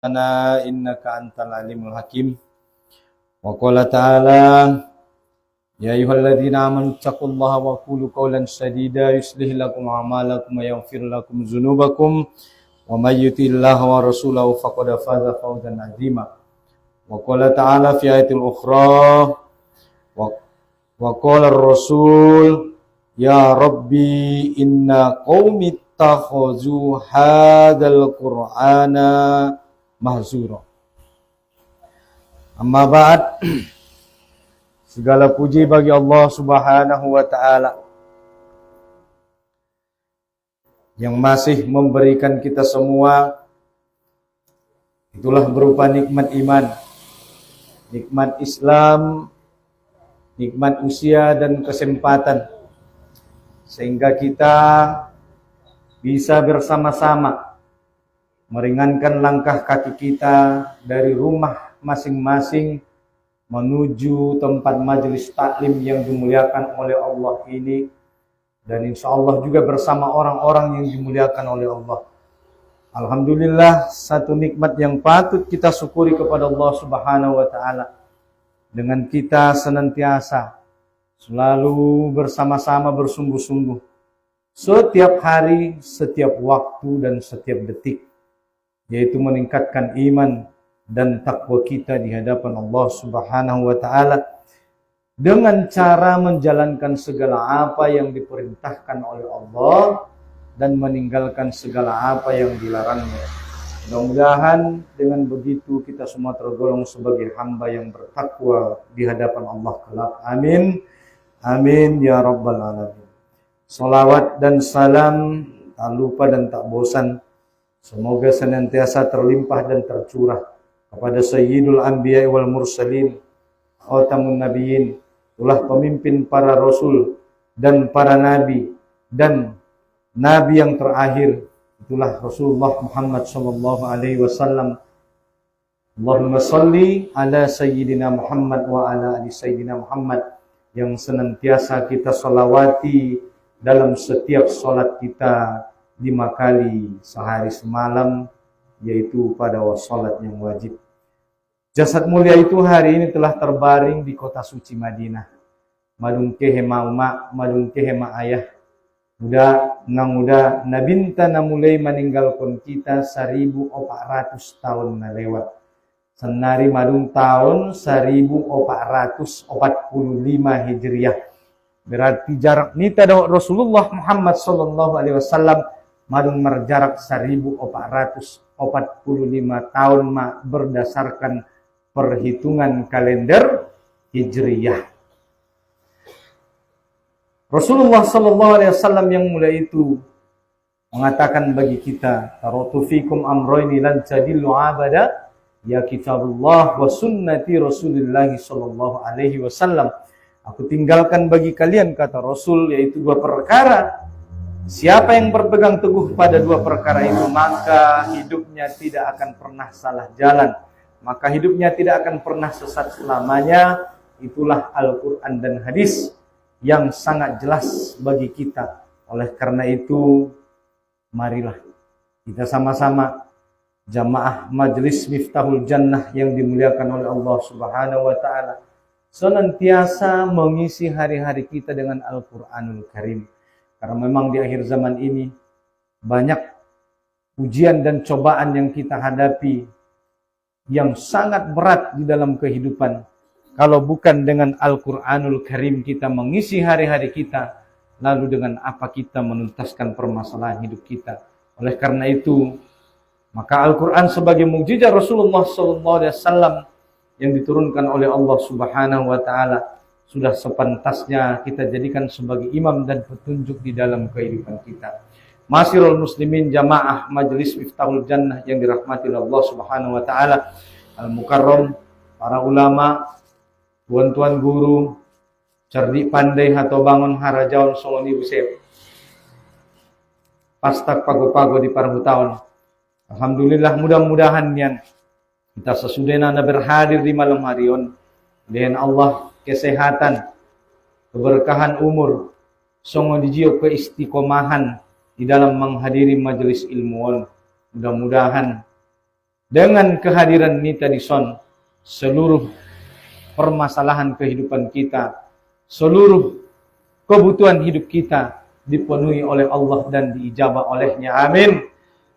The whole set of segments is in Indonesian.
إنك أنت العليم الحكيم وقال تعالى يا أيها الذين آمنوا اتقوا الله وقولوا قولا سديدا يصلح لكم أعمالكم ويغفر لكم ذنوبكم ومن يطع الله ورسوله فقد فاز فوزا عظيما وقال تعالى في آية أخرى وقال الرسول يا ربي إن قومي اتخذوا هذا القرآن mahzura. Amma ba'd. Segala puji bagi Allah Subhanahu wa taala yang masih memberikan kita semua itulah berupa nikmat iman, nikmat Islam, nikmat usia dan kesempatan sehingga kita bisa bersama-sama meringankan langkah kaki kita dari rumah masing-masing menuju tempat majelis taklim yang dimuliakan oleh Allah ini, dan insya Allah juga bersama orang-orang yang dimuliakan oleh Allah. Alhamdulillah, satu nikmat yang patut kita syukuri kepada Allah Subhanahu wa taala dengan kita senantiasa selalu bersama-sama bersungguh-sungguh setiap hari, setiap waktu dan setiap detik, yaitu meningkatkan iman dan takwa kita di hadapan Allah Subhanahu wa taala dengan cara menjalankan segala apa yang diperintahkan oleh Allah dan meninggalkan segala apa yang dilarangnya. Mudah-mudahan dengan begitu kita semua tergolong sebagai hamba yang bertakwa di hadapan Allah kelak. Amin. Amin ya rabbal alamin. Salawat dan salam tak lupa dan tak bosan semoga senantiasa terlimpah dan tercurah kepada Sayyidul Anbiya wal Mursalin, Khatamun Nabiyyin, itulah pemimpin para rasul dan para nabi, dan nabi yang terakhir itulah Rasulullah Muhammad sallallahu alaihi wasallam. Allahumma salli ala Sayyidina Muhammad wa ala ali Sayyidina Muhammad, yang senantiasa kita salawati dalam setiap salat kita 5 kali sehari semalam, yaitu pada salat yang wajib. Jasad mulia itu hari ini telah terbaring di kota suci Madinah. Madungke hema umak, madungke hema ayah. Muda nabinta mulai meninggalkan kita 1400 tahun na lewat. Senari madung tahun 1445 Hijriah. Berarti jarak nita dengan Rasulullah Muhammad sallallahu alaihi wasallam madung merjarak 1445 tahun berdasarkan perhitungan kalender Hijriyah. Rasulullah sallallahu alaihi wasallam yang mulia itu mengatakan bagi kita, "Taratu fikum amrayni lan tadillu abada, ya kitabullah wa sunnati Rasulillah sallallahu alaihi wasallam." Aku tinggalkan bagi kalian, kata Rasul, yaitu 2 perkara. Siapa yang berpegang teguh pada 2 perkara itu, maka hidupnya tidak akan pernah salah jalan, maka hidupnya tidak akan pernah sesat selamanya. Itulah Al-Quran dan hadis yang sangat jelas bagi kita. Oleh karena itu, marilah kita sama-sama jamaah Majelis Miftahul Jannah yang dimuliakan oleh Allah Subhanahu wa taala senantiasa mengisi hari-hari kita dengan Al-Quranul Karim. Karena memang di akhir zaman ini banyak ujian dan cobaan yang kita hadapi yang sangat berat di dalam kehidupan. Kalau bukan dengan Al-Quranul Karim kita mengisi hari-hari kita, lalu dengan apa kita menuntaskan permasalahan hidup kita? Oleh karena itu, maka Al-Quran sebagai mukjizat Rasulullah SAW yang diturunkan oleh Allah Subhanahu wa taala sudah sepantasnya kita jadikan sebagai imam dan petunjuk di dalam kehidupan kita. Masirul muslimin jamaah Majelis Miftahul Jannah yang dirahmati Allah Subhanahu wa taala, al-mukarram, para ulama, tuan-tuan guru, cerdik pandai atau bangun harajaun songoni busep. Pastak pago-pago di parhutaun. Alhamdulillah, mudah-mudahan yan kita sesudahnya berhadir di malam hari on dengan Allah kesehatan, keberkahan umur, songo dijio keistiqomahan di dalam menghadiri majelis ilmuwan. Mudah-mudahan Dengan kehadiran Nita Dison, seluruh permasalahan kehidupan kita, seluruh kebutuhan hidup kita dipenuhi oleh Allah dan diijabah olehnya. Amin.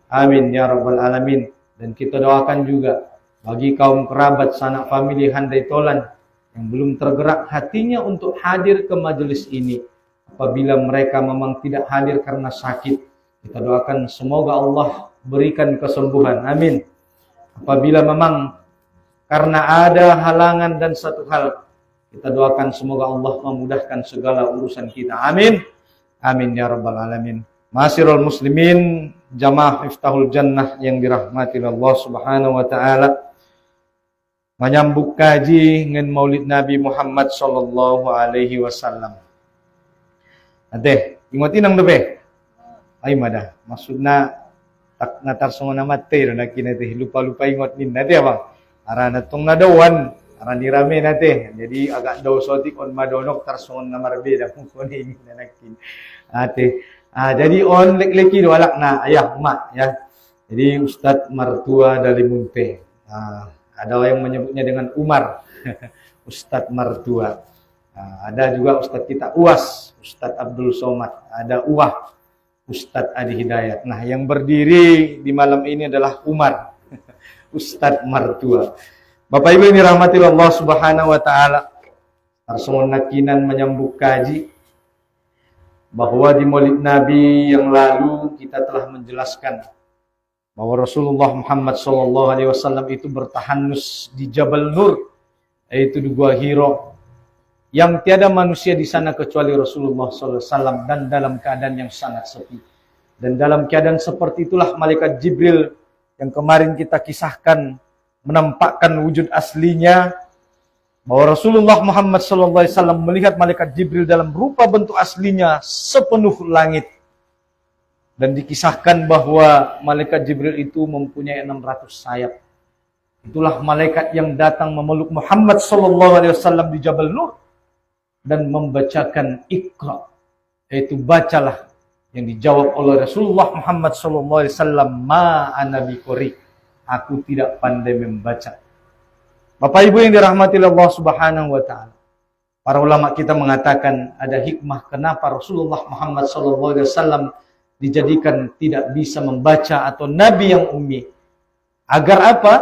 Amin ya rabbal alamin. Dan kita doakan juga bagi kaum kerabat, sanak famili Handai Tolan yang belum tergerak hatinya untuk hadir ke majelis ini. Apabila mereka memang tidak hadir karena sakit, kita doakan semoga Allah berikan kesembuhan. Amin. Apabila memang karena ada halangan dan satu hal, kita doakan semoga Allah memudahkan segala urusan kita. Amin. Amin ya rabbal alamin. Ma'asyiral muslimin, jamaah Miftahul Jannah yang dirahmati Allah Subhanahu wa taala. Menyambut kaji dengan Maulid Nabi Muhammad sallallahu alaihi wasallam. Ade, ingotin ang dobe. Ay mada, maksudna tak natar semua nama teh nak kinate lupa-lupa ingot nin nate abang. Ara natong nadawan, ara nirame nate. Jadi agak daw sotik on madonok tar semua nama berbeda kung kuno ini nanakin. Ate, jadi on lek-leki do alak na ayah mak ya. Jadi Ustadz Martua Dalimunte. Ada yang menyebutnya dengan Umar. Ustadz Martua. Ada juga Ustadz kita Uas, Ustadz Abdul Somad. Ada Uwah, Ustadz Adi Hidayat. Nah, yang berdiri di malam ini adalah Umar, Ustadz Martua. Bapak Ibu yang dirahmati Allah Subhanahu wa taala, Arsul Nakinan menyambut kaji bahwa di Maulid Nabi yang lalu kita telah menjelaskan bahwa Rasulullah Muhammad SAW itu bertahanus di Jabal Nur, yaitu di Gua Hiro, yang tiada manusia di sana kecuali Rasulullah SAW, dan dalam keadaan yang sangat sepi. Dan dalam keadaan seperti itulah malaikat Jibril yang kemarin kita kisahkan menampakkan wujud aslinya, bahwa Rasulullah Muhammad SAW melihat malaikat Jibril dalam rupa bentuk aslinya sepenuh langit. Dan dikisahkan bahwa malaikat Jibril itu mempunyai 600 sayap. Itulah malaikat yang datang memeluk Muhammad SAW di Jabal Nur dan membacakan Iqra, yaitu bacalah, yang dijawab oleh Rasulullah Muhammad SAW, ma ana biqori, aku tidak pandai membaca. Bapak Ibu yang dirahmati Allah Subhanahu wa taala, para ulama kita mengatakan ada hikmah kenapa Rasulullah Muhammad SAW dijadikan tidak bisa membaca atau nabi yang ummi. Agar apa?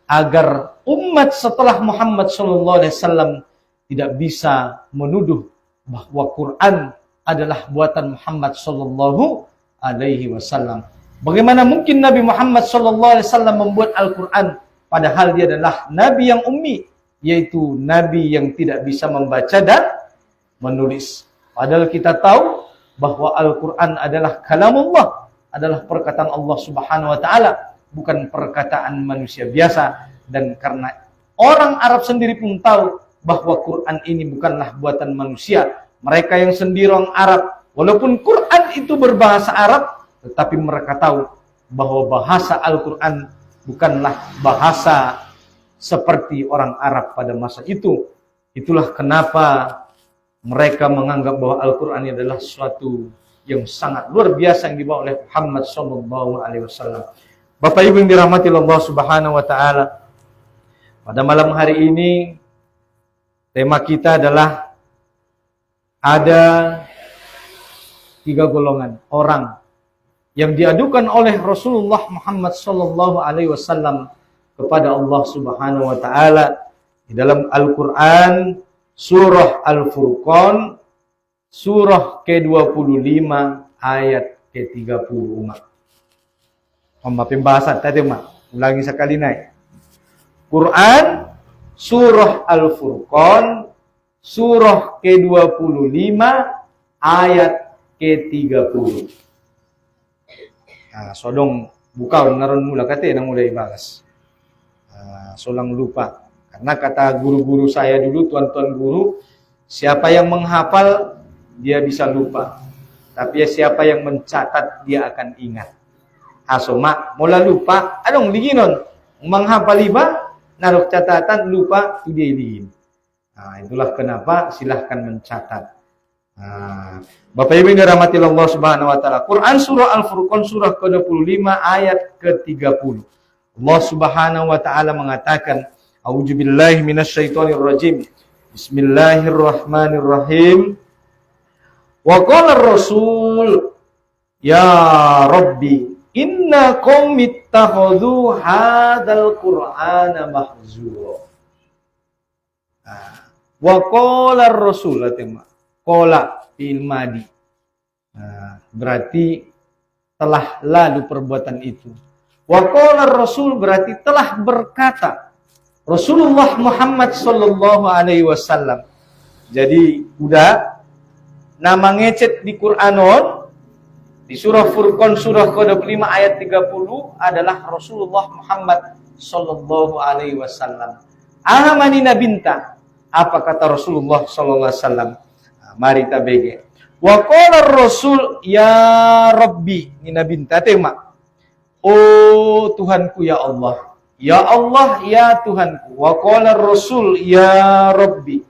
Agar umat setelah Muhammad SAW tidak bisa menuduh bahwa Quran adalah buatan Muhammad sallallahu alaihi wasallam. Bagaimana mungkin Nabi Muhammad sallallahu alaihi wasallam membuat Al-Quran padahal dia adalah nabi yang ummi, yaitu nabi yang tidak bisa membaca dan menulis. Padahal kita tahu bahwa Al-Quran adalah kalamullah, adalah perkataan Allah Subhanahu wa taala, bukan perkataan manusia biasa. Dan karena orang Arab sendiri pun tahu bahwa Quran ini bukanlah buatan manusia, mereka yang sendiri orang Arab, walaupun Quran itu berbahasa Arab, tetapi mereka tahu bahwa bahasa Al-Quran bukanlah bahasa seperti orang Arab pada masa itu. Itulah kenapa mereka menganggap bahwa Al-Quran ini adalah sesuatu yang sangat luar biasa yang dibawa oleh Muhammad SAW. Bapak Ibu yang dirahmati Allah Subhanahu wa taala, pada malam hari ini tema kita adalah ada 3 golongan orang yang diadukan oleh Rasulullah Muhammad SAW kepada Allah Subhanahu wa taala di dalam Al-Quran. Surah Al-Furqan, surah ke-25 ayat ke-30 umat. Pembahasan tadi umat, ulangi sekali naik. Quran, surah Al-Furqan, surah ke-25 ayat ke-30. Nah, sodong buka naron mula kate nang mulai bagas. Solang lupa. Karena kata guru-guru saya dulu, tuan-tuan guru, siapa yang menghafal, dia bisa lupa. Tapi siapa yang mencatat, dia akan ingat. Asoma, mula lupa, anong liginon? Menghafal iba, naruh catatan, lupa, tidak ligin. Nah, itulah kenapa silahkan mencatat. Nah, Bapak Ibu yang dirahmati Allah Subhanahu wa taala. Quran surah Al-Furqan surah ke-25 ayat ke-30. Allah Subhanahu wa taala mengatakan, A'udzubillahi minasyaitonirrajim. Bismillahirrahmanirrahim. Wa qala ar-rasul ya Rabbi inna qaumi ittakhadhu hadzal qur'ana mahzura. Wa qala ar-rasul atema. Qala fi'il madi. Berarti telah lalu perbuatan itu. Wa qala ar-rasul berarti telah berkata Rasulullah Muhammad sallallahu alaihi wasallam. Jadi udah nama ngecet di Qur'anon di surah Furqan surah ke-25 ayat 30 adalah Rasulullah Muhammad sallallahu alaihi wasallam. Amanina binta. Apa kata Rasulullah sallallahu alaihi wasallam? Mari kita bege. Wa qala ar-rasul ya Rabbi nina binta tema. Oh Tuhanku ya Allah. Ya Allah, ya Tuhanku. Wa qala ar-rasul ya Rabbi.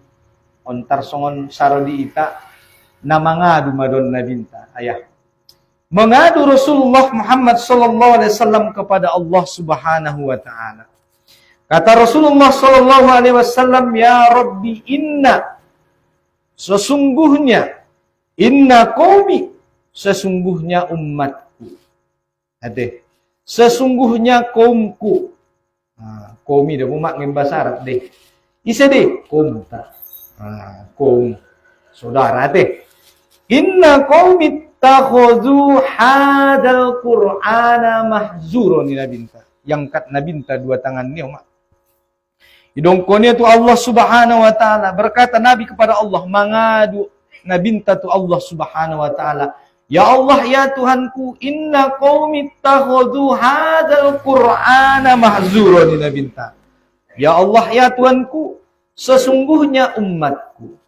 Ontar songon sarodi ita nama ngadu madon nabinta ayah. Mengadu Rasulullah Muhammad sallallahu alaihi wasallam kepada Allah Subhanahu wa taala. Kata Rasulullah sallallahu alaihi wasallam, ya Rabbi inna sesungguhnya inna qaumi sesungguhnya umatku. Ade. Sesungguhnya kaumku. Qaumi dah bumak ngin bahasa Arab deh. Isa deh kaum ta. Kaum saudara deh. Inna qaumi takhudhu hadal qur'ana mahzura ni nabinta. Yang kat nabinta dua tangan ni umat. Idongkonya tu Allah Subhanahu wa taala berkata Nabi kepada Allah mangadu nabinta tu Allah Subhanahu wa taala. Ya Allah ya Tuhanku inna qaumi takhudhu hadzal qur'ana mahzura ni nabinta. Ya Allah ya Tuhanku sesungguhnya umatku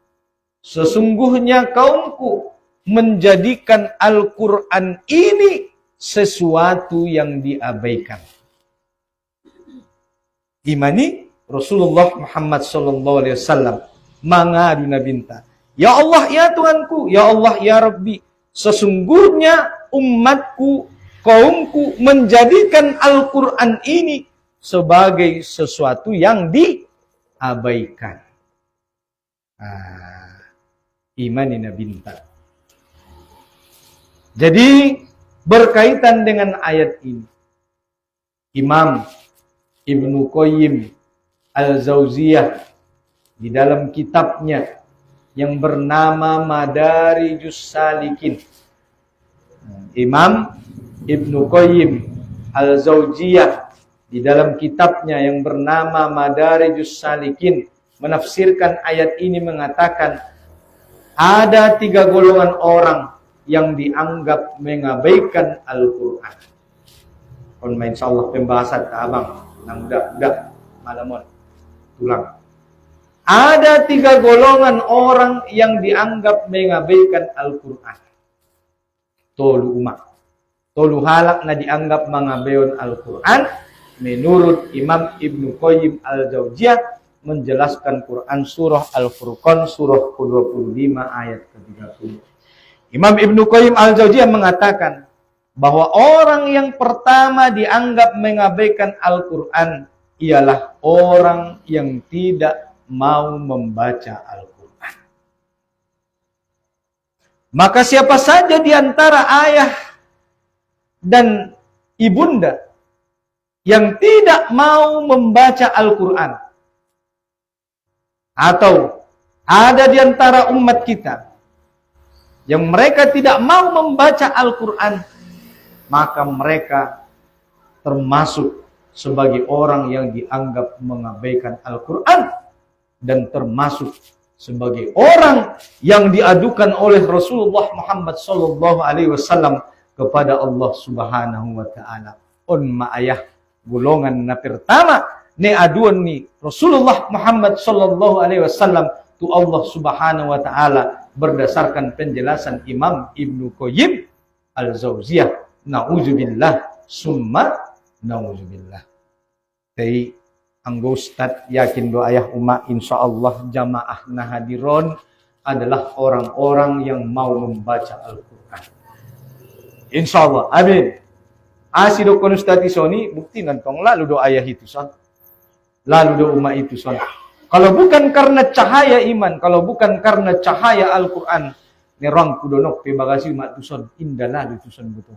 sesungguhnya kaumku menjadikan Al-Qur'an ini sesuatu yang diabaikan. Imani Rasulullah Muhammad sallallahu alaihi wasallam mangadu nabinta. Ya Allah ya Tuhanku, ya Allah ya Rabbi, sesungguhnya umatku, kaumku menjadikan Al-Qur'an ini sebagai sesuatu yang diabaikan. Imani nabinta. Jadi berkaitan dengan ayat ini, Imam Ibnu Qayyim Al-Jauziyah di dalam kitabnya yang bernama Madarijus Salikin. Imam Ibnu Qayyim Al-Jauziyah di dalam kitabnya yang bernama Madarijus Salikin menafsirkan ayat ini mengatakan ada 3 golongan orang yang dianggap mengabaikan Al-Quran. Kon insyaallah pembahasan ke abang nang udah malamon tulang. Ada 3 golongan orang yang dianggap mengabaikan Al-Quran. Tolu umat. Tolu halak na dianggap mengabaikan Al-Quran. Menurut Imam Ibnu Qayyim Al-Jauziyah menjelaskan Quran surah Al-Furqan surah ke-25 ayat ke-30. Imam Ibnu Qayyim Al-Jauziyah mengatakan bahwa orang yang pertama dianggap mengabaikan Al-Quran ialah orang yang tidak mau membaca Al-Quran. Maka siapa saja di antara ayah dan ibunda yang tidak mau membaca Al-Quran, atau ada di antara umat kita yang mereka tidak mau membaca Al-Quran, maka mereka termasuk sebagai orang yang dianggap mengabaikan Al-Quran dan termasuk sebagai orang yang diadukan oleh Rasulullah Muhammad sallallahu alaihi wasallam kepada Allah Subhanahu wa taala. On maayah golongan na pertama ne aduan ni Rasulullah Muhammad sallallahu alaihi wasallam tu Allah Subhanahu wa taala berdasarkan penjelasan Imam Ibnu Qayyim Al-Jauziyah. Nauzubillah summa nauzubillah. Jadi anggo Ustaz yakin doa ayah umat insyaallah jamaah nahadiron adalah orang-orang yang mau membaca Al-Quran. Insyaallah. Amin. Asido konustati soni bukti nantong lalu do ayah itu son. Lalu do umat itu son. Kalau bukan karena cahaya iman, kalau bukan karena cahaya Al-Qur'an, nerang kudonok pe bagasi umat itu son indah lalu itu son betul.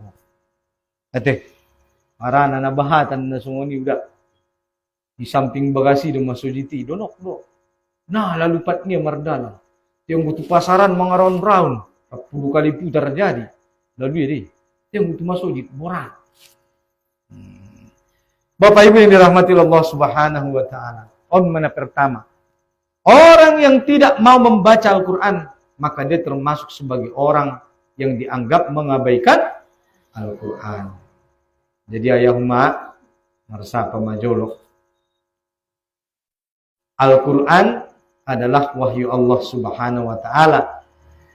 Ate. Marana na bahatan na sungoni udah di samping bagasi do masujiti donok do. Nah lalu patnya mardala. Yang butuh pasaran mga round-round. 10 kali putar jadi. Lalu ini. Yang butuh masujid borak. Bapak Ibu yang dirahmati Allah Subhanahu wa taala. Mana pertama? Orang yang tidak mau membaca Al-Qur'an, maka dia termasuk sebagai orang yang dianggap mengabaikan Al-Qur'an. Jadi ayahuma marsa pamajolok. Al-Qur'an adalah wahyu Allah Subhanahu wa taala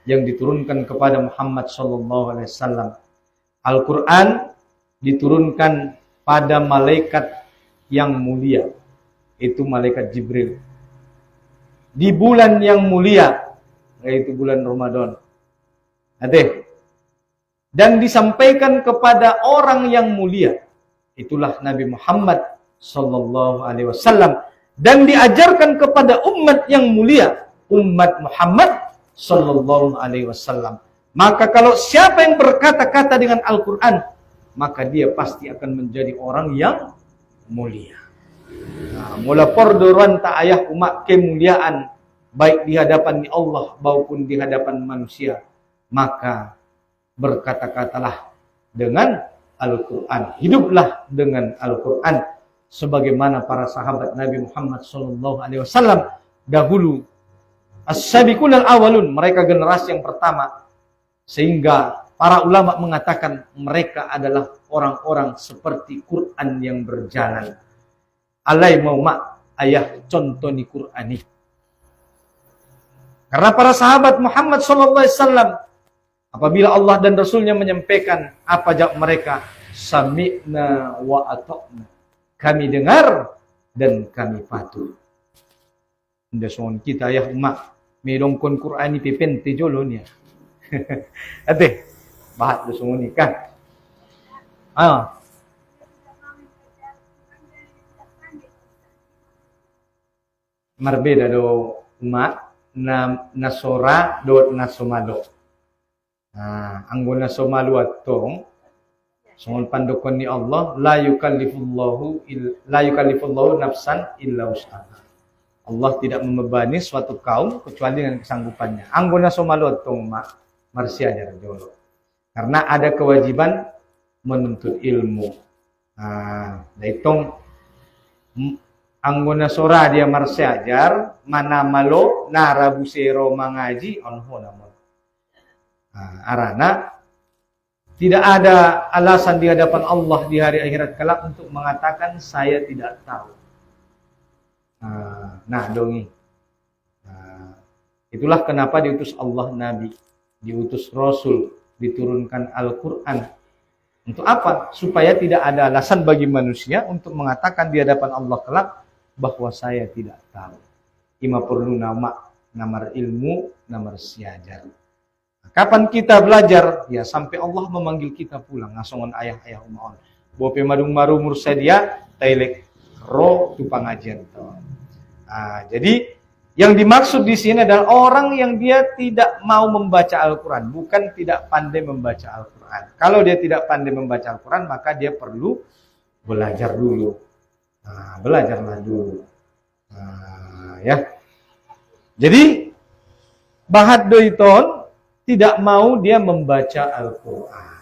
yang diturunkan kepada Muhammad sallallahu alaihi wasallam. Al-Qur'an diturunkan pada malaikat yang mulia, itu malaikat Jibril. Di bulan yang mulia, yaitu bulan Ramadan. Dan disampaikan kepada orang yang mulia, itulah Nabi Muhammad sallallahu alaihi wasallam, dan diajarkan kepada umat yang mulia, umat Muhammad sallallahu alaihi wasallam. Maka kalau siapa yang berkata-kata dengan Al-Qur'an, maka dia pasti akan menjadi orang yang mulia. Nah, mula pordoran tak ayah umat kemuliaan baik di hadapan Allah maupun di hadapan manusia, maka berkata-katalah dengan Al-Qur'an, hiduplah dengan Al-Qur'an sebagaimana para sahabat Nabi Muhammad sallallahu alaihi wasallam dahulu, as-sabiqun al-awwalun, mereka generasi yang pertama, sehingga para ulama mengatakan mereka adalah orang-orang seperti Quran yang berjalan. Alai mau mak ayah contoh ni Quran ini. Karena para sahabat Muhammad SAW, apabila Allah dan Rasulnya menyampaikan apa jawab mereka? Sami'na wa ata'na. Kami dengar dan kami patuh. Anda soal kita ayah mak medongkon Quran ini pipen tejolonya. Ate. Bahat do sunguni kan. Marbeda do umat na nasora do nasomalo. Anggo nasomalo atong sungon pandukon ni Allah la yukallifullahu nafsan illa wus'aha. Allah tidak membebani suatu kaum kecuali dengan kesanggupannya. Anggo nasomalo atong marsia jar jolo. Karena ada kewajiban menuntut ilmu. Itong anggona sora dia marsiajar, mana malo narabusero mangaji onho namun. Arana tidak ada alasan di hadapan Allah di hari akhirat kelak untuk mengatakan saya tidak tahu. Dongi. Itulah kenapa diutus Allah Nabi, diutus Rasul, diturunkan Al-Quran. Untuk apa? Supaya tidak ada alasan bagi manusia untuk mengatakan di hadapan Allah kelak bahwa saya tidak tahu. Ima perlu namar ilmu, namar siajar. Kapan kita belajar? Ya sampai Allah memanggil kita pulang. Ngasongon ayah-ayah umaon. Bope madung-maru mursadia, tailek ro tu pengajian. Jadi yang dimaksud di sini adalah orang yang dia tidak mau membaca Al-Quran, bukan tidak pandai membaca Al-Quran. Kalau dia tidak pandai membaca Al-Quran, maka dia perlu belajar dulu. Belajarlah dulu. Ya. Jadi Bahad Doiton tidak mau dia membaca Al-Quran.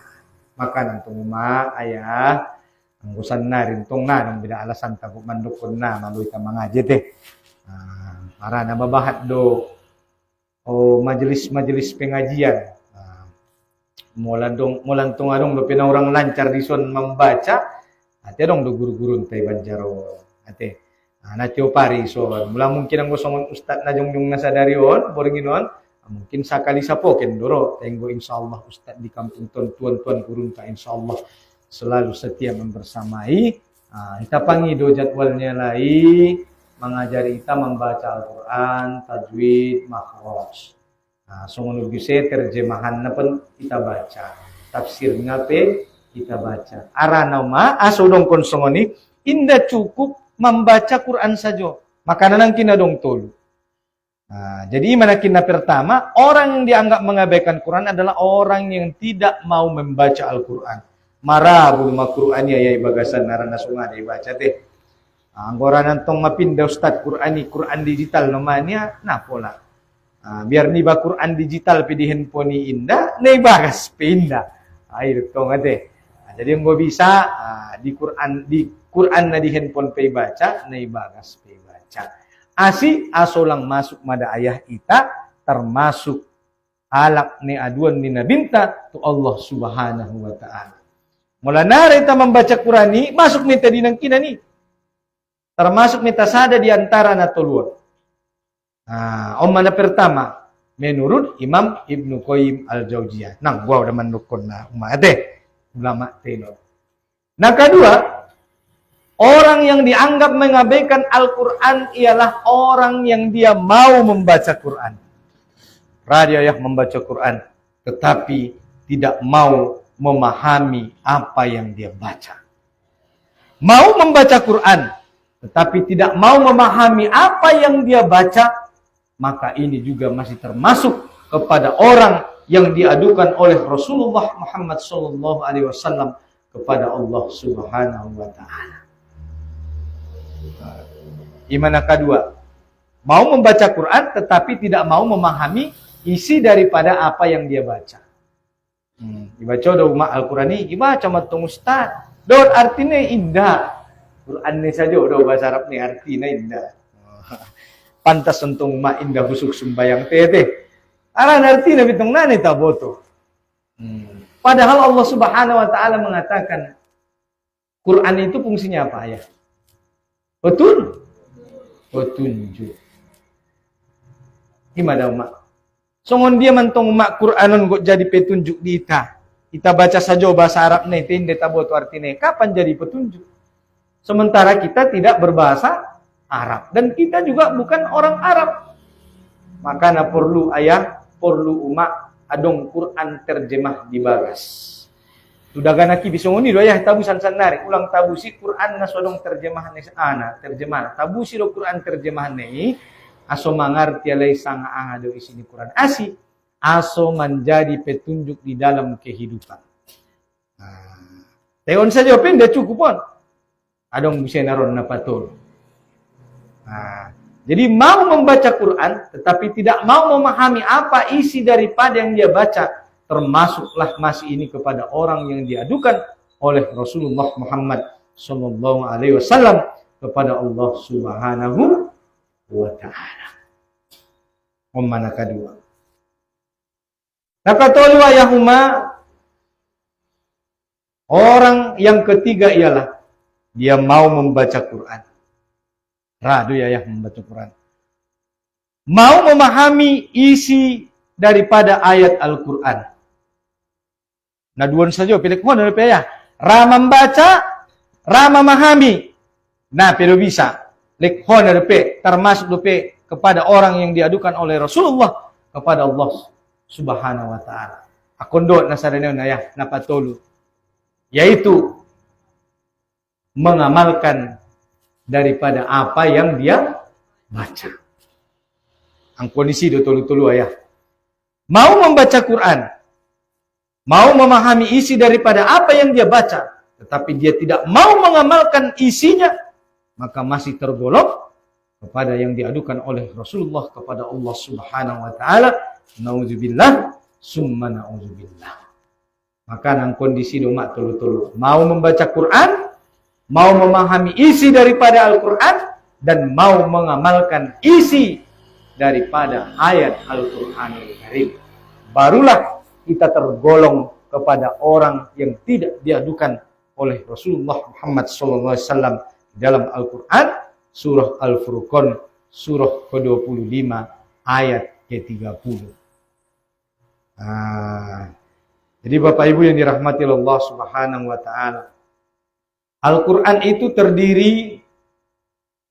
Maka nanti ma ayah anggusan na rintong na nang bida alasan takut mandukun na maluy ka mengaji teh. Para nababahat do majelis-majelis pengajian. Mulan tong adong do pinaurang lancar dison membaca. Ate dong do guru-guru teh Banjaro. Ate natio pari so mula mungkin ang gosongon ustad na jongjong nasadarion boringinon mungkin sakali sapoken doro tenggo insyaallah ustad di kampung tuan-tuan gurun ta insyaallah selalu setia membersamai. Kita pangi do jadwalnya lai mengajari kita membaca Al-Quran, tajwid, makhraj. Sungun bisa terjemahan pun kita baca. Tafsirnya pe kita baca. Arana ma asodong konsongoni indah cukup membaca Quran saja. Makanan kina dong tolu. Nah, jadi mana kina pertama, orang yang dianggap mengabaikan Quran adalah orang yang tidak mau membaca Al-Quran. Marah bulma Quran ya bagasan narana sunga dibaca teh. Anggora nantong mapindah Ustaz Quran digital namanya napola. Biar niba Quran digital di handphone indah, nih bagas pindah. Air tong ate. Jadi yang gue bisa di Quran na di handphone pe baca, nih bagas pe baca. Asolang masuk mada ayah ita termasuk alak ni aduan ni nabinta tu Allah Subhanahu wa taala. Mula nare ita membaca Quran ni masuk ni tadi nang kina ni. Termasuk ni tasada di antara na tuluan. Mana pertama menurut Imam Ibnu Qayyim Al-Jauziyah. Nang gua udah menukun na umate ulama teno. Nah kedua, orang yang dianggap mengabaikan Al-Quran ialah orang yang dia mau membaca Quran. Dia yang membaca Quran, tetapi tidak mau memahami apa yang dia baca. Mau membaca Quran, tetapi tidak mau memahami apa yang dia baca, maka ini juga masih termasuk kepada orang yang diadukan oleh Rasulullah Muhammad SAW kepada Allah Subhanahu wa taala. Iman kedua, mau membaca Quran tetapi tidak mau memahami isi daripada apa yang dia baca. Dibaca do umat Al-Quran ni, dibaca matong ustaz. Dot artinya indah. Quran ni saja do bahasa Arab ni artinya indah. Pantas untuk umat indah busuk sembayang tete. Aran artinya bitong nani taboto. Padahal Allah Subhanahu wa taala mengatakan Quran itu fungsinya apa ya? Petunjuk. Gimana umat? Songon dia mantong umat Quranon kok jadi petunjuk di ita. Kita baca saja bahasa Arab nih, tinde taboto artinya. Kapan jadi petunjuk? Sementara kita tidak berbahasa Arab dan kita juga bukan orang Arab. Maka perlu umat adong Quran terjemah di bagas. Sudah ganaki bisongoni do ayah tabusan sanari ulang tabusi Quran nasodong terjemahan ni terjemahan tabusi do Quran terjemahan ni aso mangarti alai sanga anga do isi di Quran aso menjadi petunjuk di dalam kehidupan. Teon saja pun dah cukup pun. Adong bisa naron na patul. Jadi mau membaca Quran tetapi tidak mau memahami apa isi daripada yang dia baca, termasuklah masih ini kepada orang yang diadukan oleh Rasulullah Muhammad sallallahu alaihi wasallam kepada Allah Subhanahu wa taala. Mana kedua. Nakatolu ayahuma, orang yang ketiga ialah dia mau membaca Quran. Radu ya membaca Quran. Mau memahami isi daripada ayat Al-Quran. Nah duan saja pilih mohon dari ya. Ra membaca, ra memahami. Nah pero bisa. Lekhon dari termasuk dope kepada orang yang diadukan oleh Rasulullah kepada Allah Subhanahu wa taala. Akondo nasarene na ya napatolu. Yaitu mengamalkan daripada apa yang dia baca. Ang kondisi do tulu-tulu ayah. Mau membaca Quran, mau memahami isi daripada apa yang dia baca, tetapi dia tidak mau mengamalkan isinya, maka masih tergolong kepada yang diadukan oleh Rasulullah kepada Allah Subhanahu wa taala. Nauzubillah, summa nauzubillah. Maka nang kondisi do mak tulu-tulu, mau membaca Quran, mau memahami isi daripada Al-Quran, dan mau mengamalkan isi daripada ayat Al-Quranul Karim. Barulah kita tergolong kepada orang yang tidak diadukan oleh Rasulullah Muhammad SAW dalam Al-Quran, surah Al-Furqan, surah ke-25, ayat ke-30. Jadi Bapak Ibu yang dirahmati Allah Subhanahu wa taala, Al-Quran itu terdiri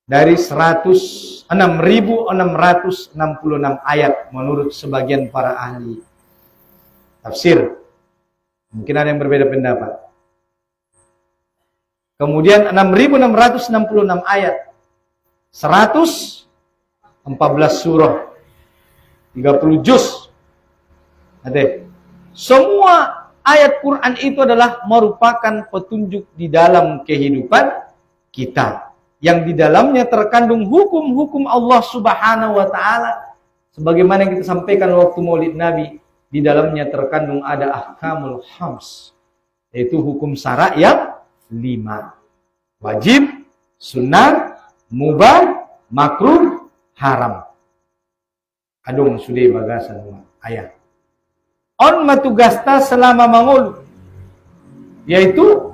dari 6.666 ayat menurut sebagian para ahli tafsir. Mungkin ada yang berbeda pendapat. Kemudian 6.666 ayat. 114 surah. 30 juz. Ada. Semua ayat Quran itu adalah merupakan petunjuk di dalam kehidupan kita. Yang di dalamnya terkandung hukum-hukum Allah Subhanahu wa taala. Sebagaimana yang kita sampaikan waktu Maulid Nabi, di dalamnya terkandung ada ahkamul khams, yaitu hukum syara' yang 5. Wajib, sunnah, mubah, makruh, haram. Adong sudah bagasan ayat. On matugasta selama mangul, yaitu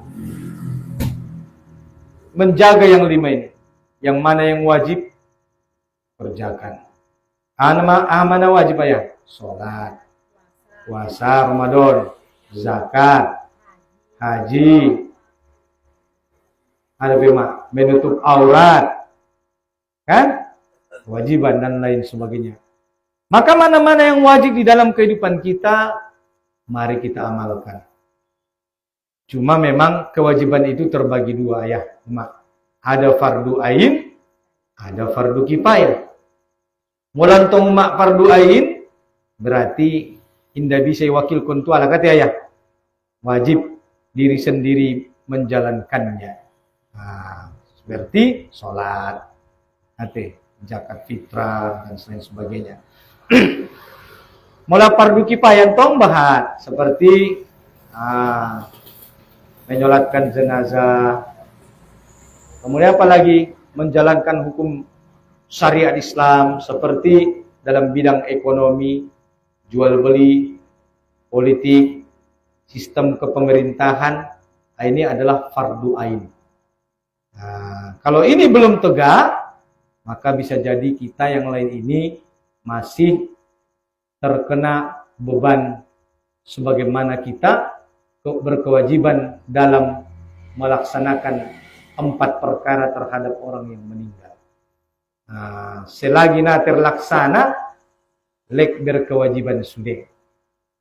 menjaga yang 5 ini. Yang mana yang wajib kerjakan. Mana wajib ayat? Salat, puasa Ramadan, zakat, haji, ada bema, menutup aurat, kan? Kewajiban dan lain sebagainya. Maka mana-mana yang wajib di dalam kehidupan kita, mari kita amalkan. Cuma memang kewajiban itu terbagi 2 ya, ada fardu ain, ada fardu kifayah. Mulantong mak fardu ain berarti indah bisa wakil kuntu ala kata ya. Wajib diri sendiri menjalankannya. Nah, seperti sholat, zakat fitrah dan lain sebagainya. Mula fardu kifayah tong bahat seperti menyolatkan jenazah. Kemudian apalagi menjalankan hukum syariat Islam seperti dalam bidang ekonomi, jual beli, politik, sistem kepemerintahan. Ini adalah fardu ain. Nah, kalau ini belum tegak, maka bisa jadi kita yang lain ini masih terkena beban sebagaimana kita berkewajiban dalam melaksanakan 4 perkara terhadap orang yang meninggal. Nah, selagi na terlaksana, lek berkewajiban sudah.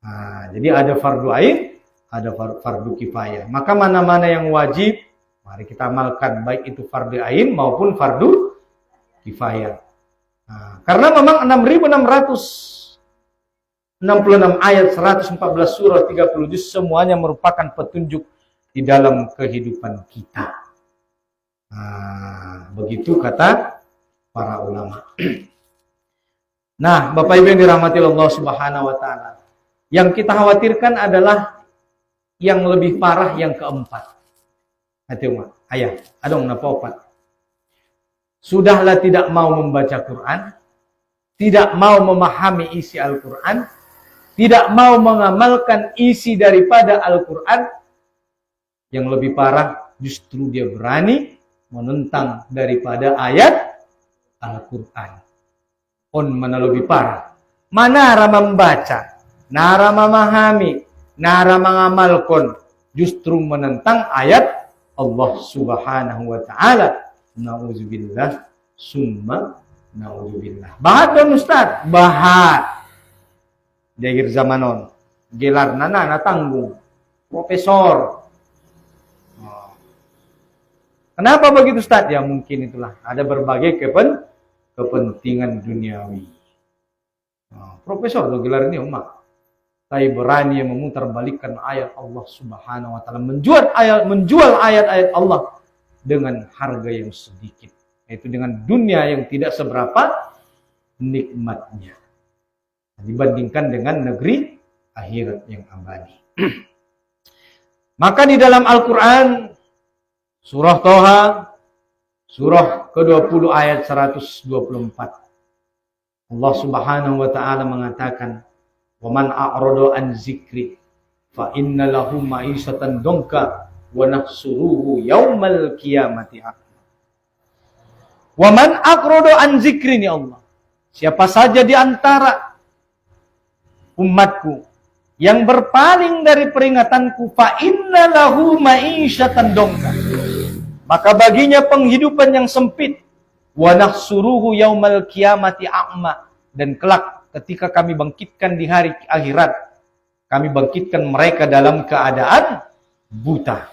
Nah, jadi ada fardu ain, ada fardu kifayah. Maka mana-mana yang wajib, mari kita amalkan, baik itu fardu ain maupun fardu kifayah. Nah, karena memang 6.666 ayat, 114 surah, 30 juz semuanya merupakan petunjuk di dalam kehidupan kita. Nah, begitu kata para ulama. Nah, Bapak Ibu yang dirahmati Allah Subhanahu wa taala. Yang kita khawatirkan adalah yang lebih parah yang keempat. Hati-hati, ayah, adong napa opat. Sudahlah tidak mau membaca Quran, tidak mau memahami isi Al-Quran, tidak mau mengamalkan isi daripada Al-Quran. Yang lebih parah justru dia berani menentang daripada ayat Al-Quran. On mana lebih parah? Mana ara membaca, nara memahami, nara mengamalkan, justru menentang ayat Allah Subhanahu wa taala. Nauzubillah summa nauzubillah. Bahat don Ustaz, bahat. Degir zamanon, gelar nana tanggung, profesor. Kenapa begitu Ustaz? Ya mungkin itulah ada berbagai kepentingan duniawi. Profesor tuh gelar ini umat. Tapi berani memutarbalikkan ayat Allah Subhanahu wa taala, menjual ayat-ayat Allah dengan harga yang sedikit, yaitu dengan dunia yang tidak seberapa nikmatnya dibandingkan dengan negeri akhirat yang abadi. Maka di dalam Al-Quran surah Toha surah ke-20 ayat 124 Allah Subhanahu wa taala mengatakan, "Wa man a'rada an zikri fa inna lahu ma'isatan donka wa nahsuruhu yaumal qiyamati a'ma." Wa man a'rada an zikri, ni Allah. Siapa saja di antara umatku yang berpaling dari peringatanku, fa inna lahu ma'isyatan donka, maka baginya penghidupan yang sempit. Wa nahsuruhu yaumal qiyamati a'ma, dan kelak ketika kami bangkitkan di hari akhirat, kami bangkitkan mereka dalam keadaan buta.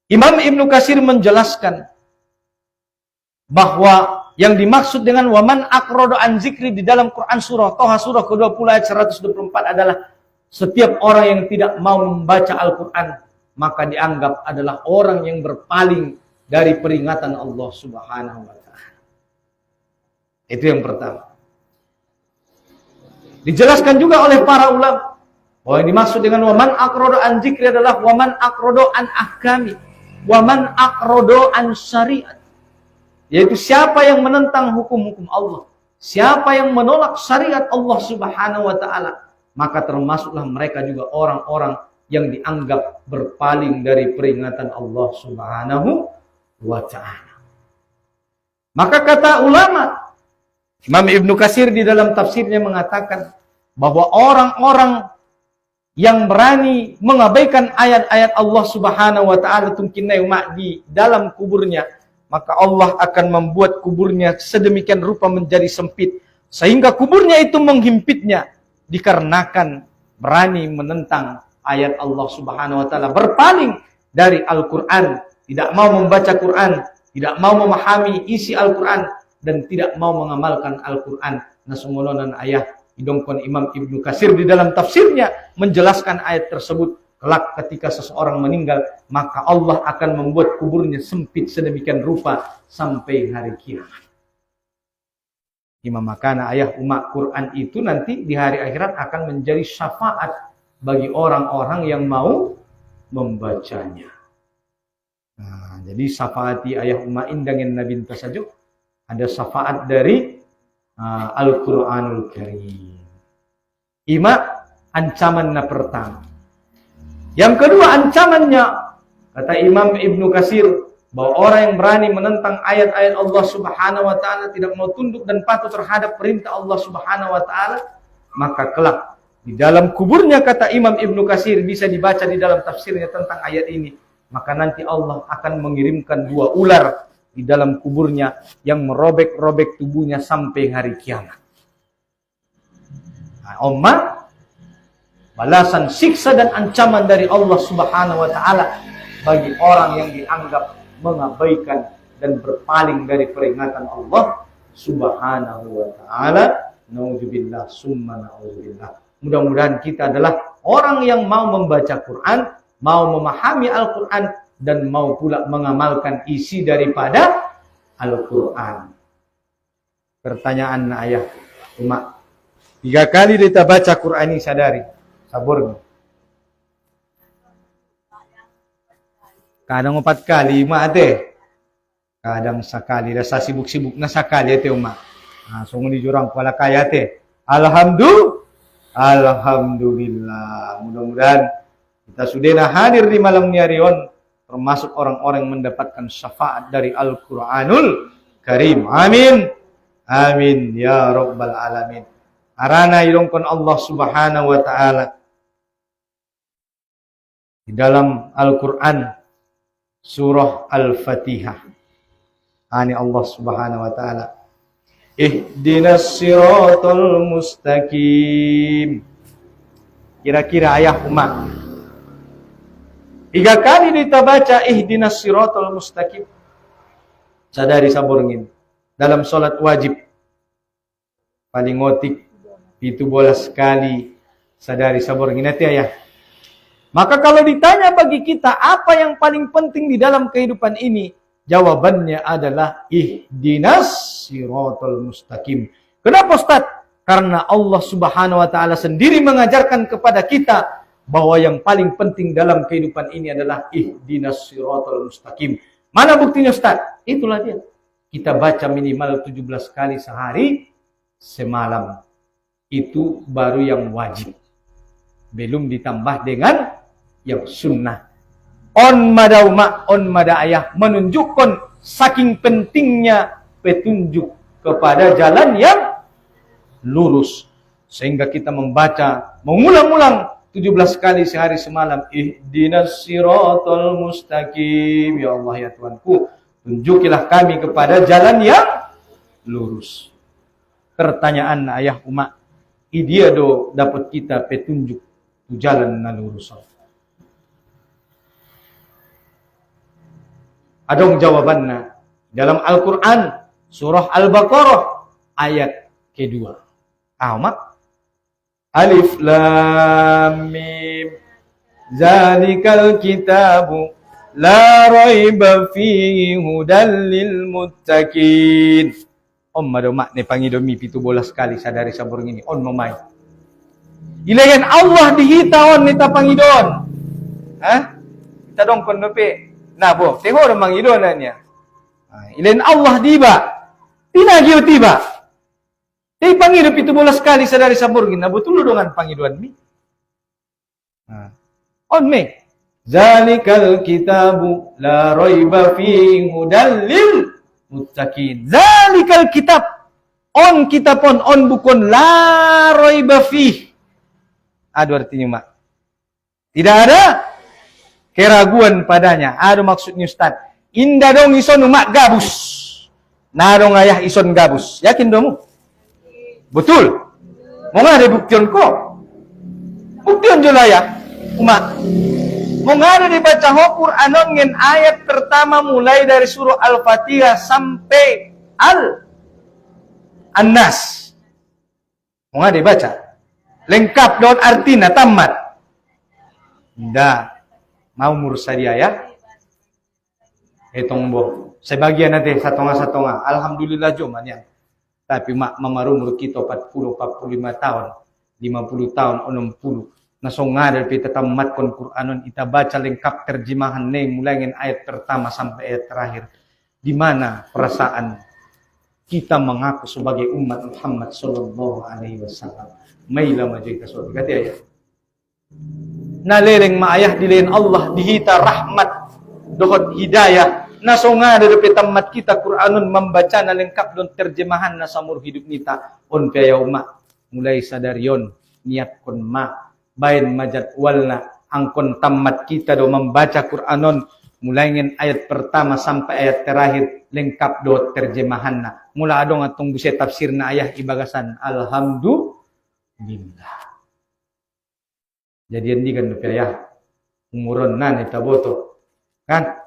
Imam Ibnu Katsir menjelaskan bahwa yang dimaksud dengan waman aqrada an zikri di dalam Quran surah Thaha surah ke-20 ayat 124 adalah setiap orang yang tidak mau membaca Al-Quran maka dianggap adalah orang yang berpaling dari peringatan Allah Subhanahu wa taala. Itu yang pertama. Dijelaskan juga oleh para ulama bahwa yang dimaksud dengan waman aqrada an zikri adalah waman aqrada an ahkami, waman aqrada an syariat. Yaitu siapa yang menentang hukum-hukum Allah, siapa yang menolak syariat Allah Subhanahu wa taala, maka termasuklah mereka juga orang-orang yang dianggap berpaling dari peringatan Allah Subhanahu wa taala. Maka kata ulama, Imam Ibnu Katsir di dalam tafsirnya mengatakan bahwa orang-orang yang berani mengabaikan ayat-ayat Allah Subhanahu wa taala tumkinai di dalam kuburnya, maka Allah akan membuat kuburnya sedemikian rupa menjadi sempit sehingga kuburnya itu menghimpitnya dikarenakan berani menentang ayat Allah Subhanahu wa taala, berpaling dari Al-Qur'an, tidak mau membaca Quran, tidak mau memahami isi Al-Qur'an dan tidak mau mengamalkan Al-Qur'an. Nasungolonan ayah idongkon Imam Ibnu Katsir di dalam tafsirnya menjelaskan ayat tersebut. Kelak ketika seseorang meninggal, maka Allah akan membuat kuburnya sempit sedemikian rupa sampai hari kiamat. Imam makana ayah umat Quran itu nanti di hari akhirat akan menjadi syafaat bagi orang-orang yang mau membacanya. Nah, jadi syafaati ayah umat indangin Nabi tasajuk ada syafaat dari Al-Quranul Karim. Ima ancaman na pertama. Yang kedua ancamannya, kata Imam Ibnu Katsir, bahwa orang yang berani menentang ayat-ayat Allah Subhanahu wa taala, tidak mau tunduk dan patuh terhadap perintah Allah Subhanahu wa taala, maka kelak di dalam kuburnya, kata Imam Ibnu Katsir, bisa dibaca di dalam tafsirnya tentang ayat ini, maka nanti Allah akan mengirimkan 2 ular di dalam kuburnya yang merobek-robek tubuhnya sampai hari kiamat. Nah, balasan siksa dan ancaman dari Allah Subhanahu wa taala bagi orang yang dianggap mengabaikan dan berpaling dari peringatan Allah Subhanahu wa taala. Nauzubillah summa nauzubillah. Mudah-mudahan kita adalah orang yang mau membaca Quran, mau memahami Al-Quran dan mau pula mengamalkan isi daripada Al-Quran. Pertanyaan ayah umat, 3 kali kita baca Quran ini sadari sabur. Kadang 4 kali umat ate. Kadang sekali rasa sibuk-sibuk na sekali ate umat. Nah, sungguh di jurang kuala kaya ate. Alhamdulillah. Mudah-mudahan kita sudah hadir di malam nyarion termasuk orang-orang yang mendapatkan syafaat dari Al-Quranul Karim. Amin. Amin ya rabbal alamin. Arana ilongkon Allah Subhanahu wa taala di dalam Al-Quran surah Al-Fatihah. Ani Allah Subhanahu wa taala, ihdinas siratal mustaqim. Kira-kira ayah umat 3 kali kita baca ihdinas siratal mustaqim. Sadari saborngin dalam salat wajib paling ngotik 17 kali sadari saborngin nanti ayah. Maka kalau ditanya bagi kita apa yang paling penting di dalam kehidupan ini, jawabannya adalah ihdinas siratal mustaqim. Kenapa Ustaz? Karena Allah Subhanahu wa taala sendiri mengajarkan kepada kita bahwa yang paling penting dalam kehidupan ini adalah ihdinas siratal mustaqim. Mana buktinya Ustaz? Itulah dia. Kita baca minimal 17 kali sehari semalam. Itu baru yang wajib. Belum ditambah dengan yang sunnah. On mada ayah menunjukkan saking pentingnya petunjuk kepada jalan yang lurus. Sehingga kita membaca, mengulang-ulang 17 kali sehari semalam. Ihdinas siratal mustaqim. Ya Allah ya Tuhanku, tunjukilah kami kepada jalan yang lurus. Pertanyaan ayah umat, dia do dapat kita petunjuk tu jalan na lurus. Adong jawabannya dalam Al-Quran surah Al-Baqarah ayat kedua. Mak Alif Lam Mim Zalikal kitabu la raiba fihi hudal lil muttaqin. Madomak ne pangidomi pitu bola sekali sadari sabur ini on mamai. Ilayan Allah dihita on nita pangidon. Kita dong kon nope. Nah bo, teho orang mangidon nanya. Ilayan Allah diba. Tinagyo tiba. Tei pangido pitu bola sekali sadari sabur ini. Betul dengan pangidon mi. On me. Zalikal kitabu la raiba fihi hudal lil muttaqin. Zalikal kitab. On kitab on bukon la raiba fihi. Ada artinya mak. Tidak ada keraguan padanya. Ada maksudnya Ustaz. Indah dong ison umak gabus. Nah dong ayah ison gabus. Yakin domu? Betul. Mau nggak ada buktian kok? Buktian jelayah. Umak. Mau nggak ada dibaca Quran ngen ayat pertama mulai dari surah Al-Fatihah sampai An-Nas. Mau nggak dibaca? Lengkap don artinya tamat. Nda mau mursadia ya. Hitong boh. Sebagian nanti satonga. Alhamdulillah jomannya. Tapi mak mamarumur kita 40, 45 tahun, 50 tahun, 60. Nasongar dari tamat kon Quranon kita baca lengkap terjemahan mulai dengan ayat pertama sampai ayat terakhir. Di mana perasaan kita mengaku sebagai umat Muhammad sallallahu alaihi wasallam. Maila maju ke surga. Kata ayah. Nalereng maayah dilain Allah dihita rahmat dohot hidayah. Nasonga dari petamat kita Quranon membaca na lengkap don terjemahan na samur hidup nita. On kaya umat mulai sadarion niat kon ma bain majad walna angkon tamat kita do membaca Quranon mulai dengan ayat pertama sampai ayat terakhir lengkap do terjemahan na. Mula adong atong buset tafsir na ayah ibagasan alhamdulillah. Jadi ini kan ya umuron na nita boto kan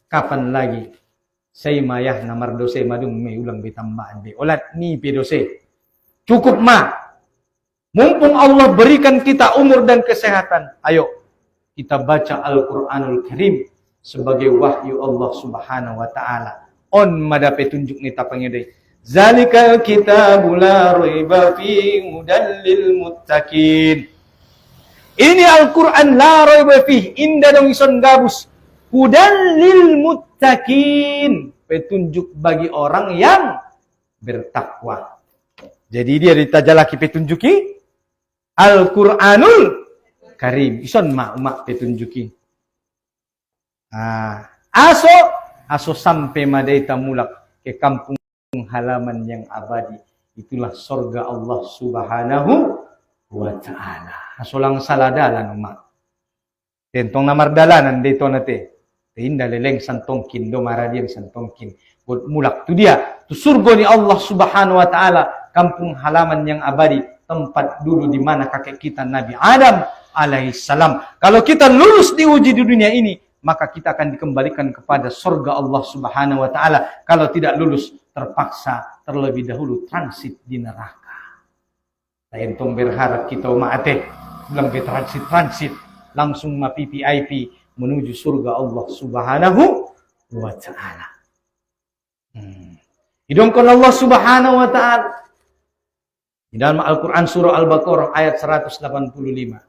kapan lagi saya mayah namar dose madung may ulang bitambahan be olat ni pedose cukup ma mumpung Allah berikan kita umur dan kesehatan ayo kita baca Al-Qur'anul Karim sebagai wahyu Allah Subhanahu wa taala on madape tunjuk nita pangede zalikal kitabul la raiba fihi hudal lil muttaqin. Ini Al-Quran la raiba fihi indah dong ison gabus hudal lil muttaqin petunjuk bagi orang yang bertakwa. Jadi dia ditajalaki petunjuki Al-Qur'anul Karim ison mak petunjuki. Aso sampai madaita mulak ke kampung halaman yang abadi. Itulah surga Allah Subhanahu wa ta'ala. Asolang saladalan umat. Tentong namar dalanan dito nate. Tinda leleng santongkin do maradian santongkin. Buat mulak tu dia. Tu surga ni Allah Subhanahu wa ta'ala. Kampung halaman yang abadi. Tempat dulu di mana kakek kita Nabi Adam alaihissalam. Kalau kita lulus diuji di dunia ini, maka kita akan dikembalikan kepada surga Allah Subhanahu wa ta'ala. Kalau tidak lulus, terpaksa terlebih dahulu transit di neraka. Entong berharap kita umaate bilang ke transit langsung ma PPIP menuju surga Allah Subhanahu wa ta'ala. Hidungkan Allah Subhanahu wa ta'ala di dalam Al-Quran surah Al-Baqarah ayat 185.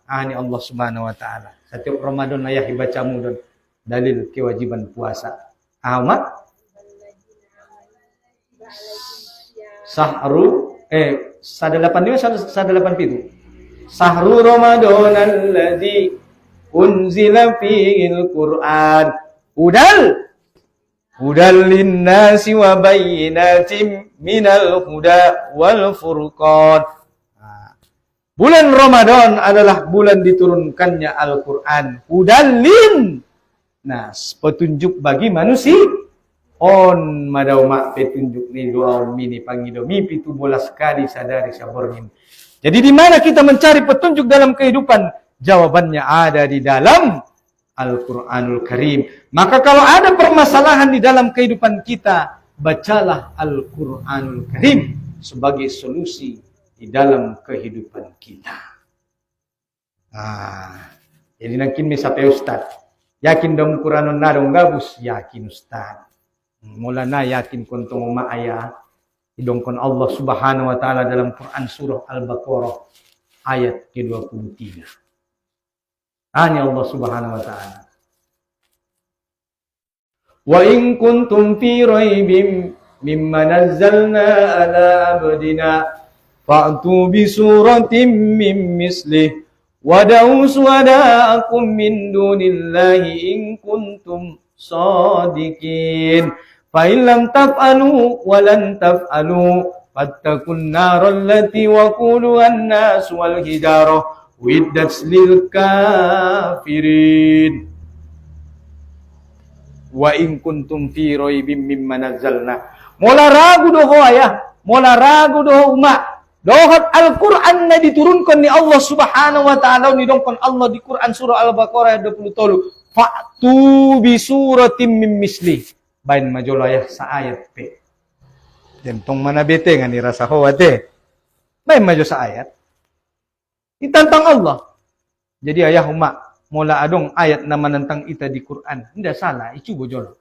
Ini Allah Subhanahu wa ta'ala. Setiap Ramadan ayah dibacamu dan dalil kewajiban puasa. Ahmad sada 85 sada 87. Sahru Ramadan alladzi unzila fihil Qur'an hudal linnasi wa bayyinatin minal huda wal furqan. Bulan Ramadan adalah bulan diturunkannya Al-Qur'an. Hudal lin. Nah, petunjuk bagi manusia. On madaw mak petunjuk ni doa mini pangido mimpi tu bola sekali sadari sabornim. Jadi di mana kita mencari petunjuk dalam kehidupan? Jawabannya ada di dalam Al-Quranul Karim. Maka kalau ada permasalahan di dalam kehidupan kita, bacalah Al-Quranul Karim sebagai solusi di dalam kehidupan kita. Jadi nakin misape Ustaz, yakin dong Quranun nadong gabus, yakin Ustaz. Mulana yakin kontong uma ayah, idongkon Allah Subhanahu wa taala dalam Quran surah Al-Baqarah ayat ke-23. Ani Allah Subhanahu wa taala. Wa in kuntum fi raibin mimma nazzalna ala abdina fa'tu bi suratin min mislih wad'u suwada'akum min dunillahi in kuntum shadiqin. Fa in lam taf'alu wa lan taf'alu fattaqun naral lati waquduha an-nas wal hijarah widdat lil kafirin. Wa in kuntum fi raibin mimma nazzalna. Mola ragu doho ayah, mola ragu doho umat. Dohot Al-Quran na diturunkan ni Allah Subhanahu wa taala ni dongkon Allah di Quran surah Al-Baqarah ayat 23. Fa'tu bi suratim min misli. Bain majolo ayah sa ayat pe. Jentong mana bete ngani rasa hawate. Bain majo sa ayat. Ditantang Allah. Jadi ayah umat, mula adong ayat na menentang ita di Quran. Tidak salah, itu bojol.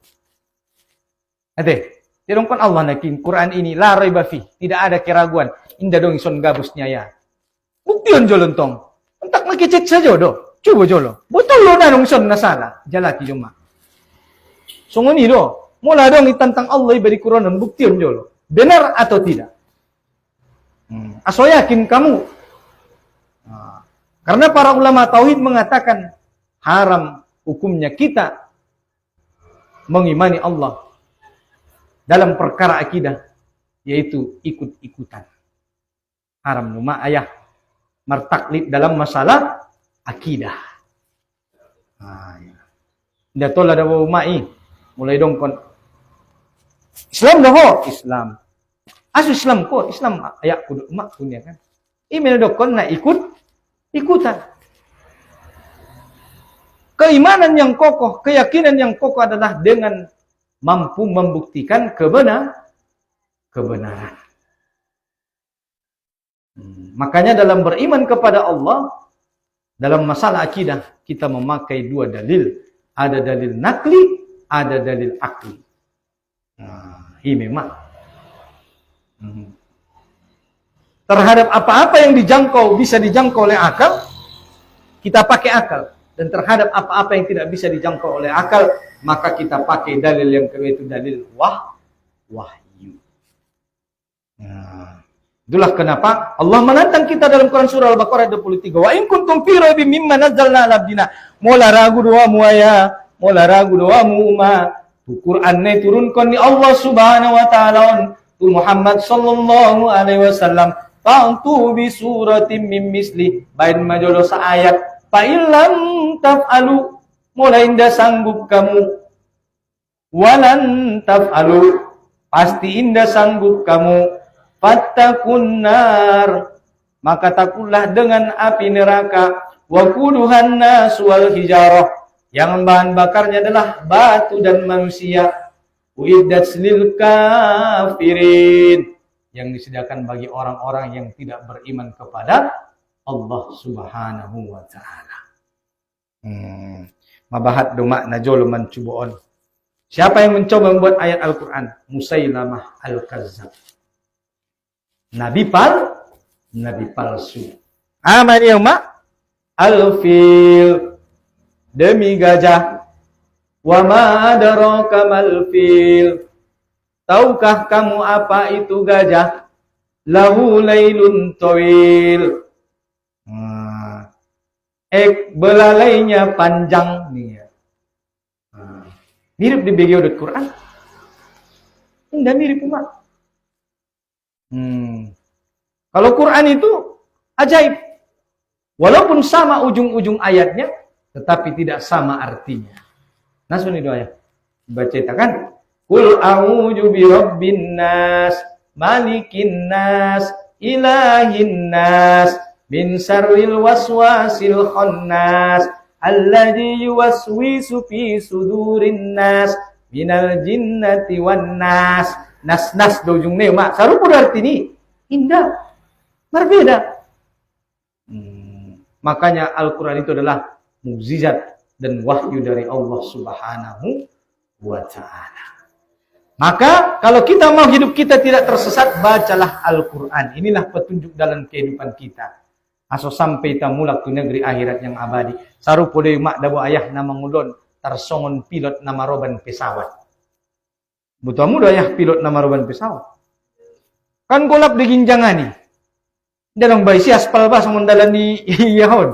Ate, dirongkon Allah nakin Quran ini la raiba fi, tidak ada keraguan. Indah dong ison gabusnya ya. Buktian jolontong. Entak makicet saja do. Coba jolo. Betul lo na dong ison na salah. Jalaki cuma. Sungguh ni do. Mula dong ditantang Allah ibadi Quran buktian jolo. Benar atau tidak? Aso yakin kamu. Karena para ulama tauhid mengatakan haram hukumnya kita mengimani Allah dalam perkara akidah, yaitu ikut-ikutan. Haram numa ayah martaklid dalam masalah akidah. Nda tola dawa umai mulai dongkon Islam dah Islam. Asu Islam ko Islam ayat kudu umat punya kan. Email dokon na ikutan. Keimanan yang kokoh, keyakinan yang kokoh adalah dengan mampu membuktikan kebenaran. Makanya dalam beriman kepada Allah, dalam masalah akidah, kita memakai dua dalil. Ada dalil nakli, ada dalil akli. Ini memang. Terhadap apa-apa yang bisa dijangkau oleh akal, kita pakai akal. Dan terhadap apa-apa yang tidak bisa dijangkau oleh akal, maka kita pakai dalil yang kedua, itu dalil wahyu. Itulah kenapa Allah menantang kita dalam Quran surah Al-Baqarah 23. Wa in kuntum fi raibin mimma nazzalna 'ala abdina. Mola ragu doamu ayah, mola ragu doamu umat. Quran ni turunkan ni Allah Subhanahu wa taala tu Muhammad sallallahu alaihi wasallam. Fa'tu bi suratin min misli. Bain majolo sa ayat. Fa illam taf'alu, mulai indah sanggup kamu. Walan taf'alu, pasti indah sanggup kamu. Fattakun nar, maka takutlah dengan api neraka. Waquduhan nas wal hijarah, yang bahan bakarnya adalah batu dan manusia. Uiddat lil kafirin, yang disediakan bagi orang-orang yang tidak beriman kepada Allah Subhanahu wa taala. Mabahat doma najolo mancuboon. Siapa yang mencoba membuat ayat Al-Quran? Musailamah Al-Kazzab. Nabi palsu. Aman ya mak? Al-fil, demi gajah. Wa ma adraka mal fil. Tahukah kamu apa itu gajah? Lahu lailun tawil. Belalainya panjang nih. Mirip di bagian Quran. Enggak mirip umat. Kalau Quran itu ajaib. Walaupun sama ujung-ujung ayatnya, tetapi tidak sama artinya. Nah, suni doa ya. Baca kan? Qul a'udzu birabbin nas, malikin nas, ilahin nas, min syarril waswasil khannas, alladzi yuwaswisu fi sudurin nas minal jinnati wan nas. Nas do ujung ne mak sarupa arti ini indah berbeda. Makanya Al-Qur'an itu adalah mukjizat dan wahyu dari Allah Subhanahu wa taala. Maka kalau kita mau hidup kita tidak tersesat, bacalah Al-Qur'an. Inilah petunjuk dalam kehidupan kita. Aso sampai tamulak tu negeri akhirat yang abadi. Sarupa deui mak dabu ayah nama ngulon tarsongon pilot nama roban pesawat. Butamu ayah pilot nama roban pesawat. Kan golap di ginjangani. Dalam baisi aspal ba songon dalan di yahon.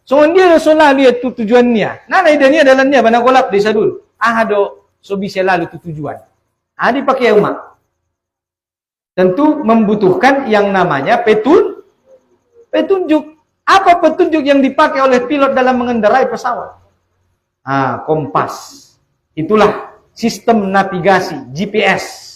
Songon dia sola dia tu tujuannya. Nana idania dalannya bana golap di sadul. Do so bisa lalu tu tujuan. Dipakai umat. Tentu membutuhkan yang namanya petunjuk. Apa petunjuk yang dipakai oleh pilot dalam mengendarai pesawat? Kompas. Itulah sistem navigasi GPS.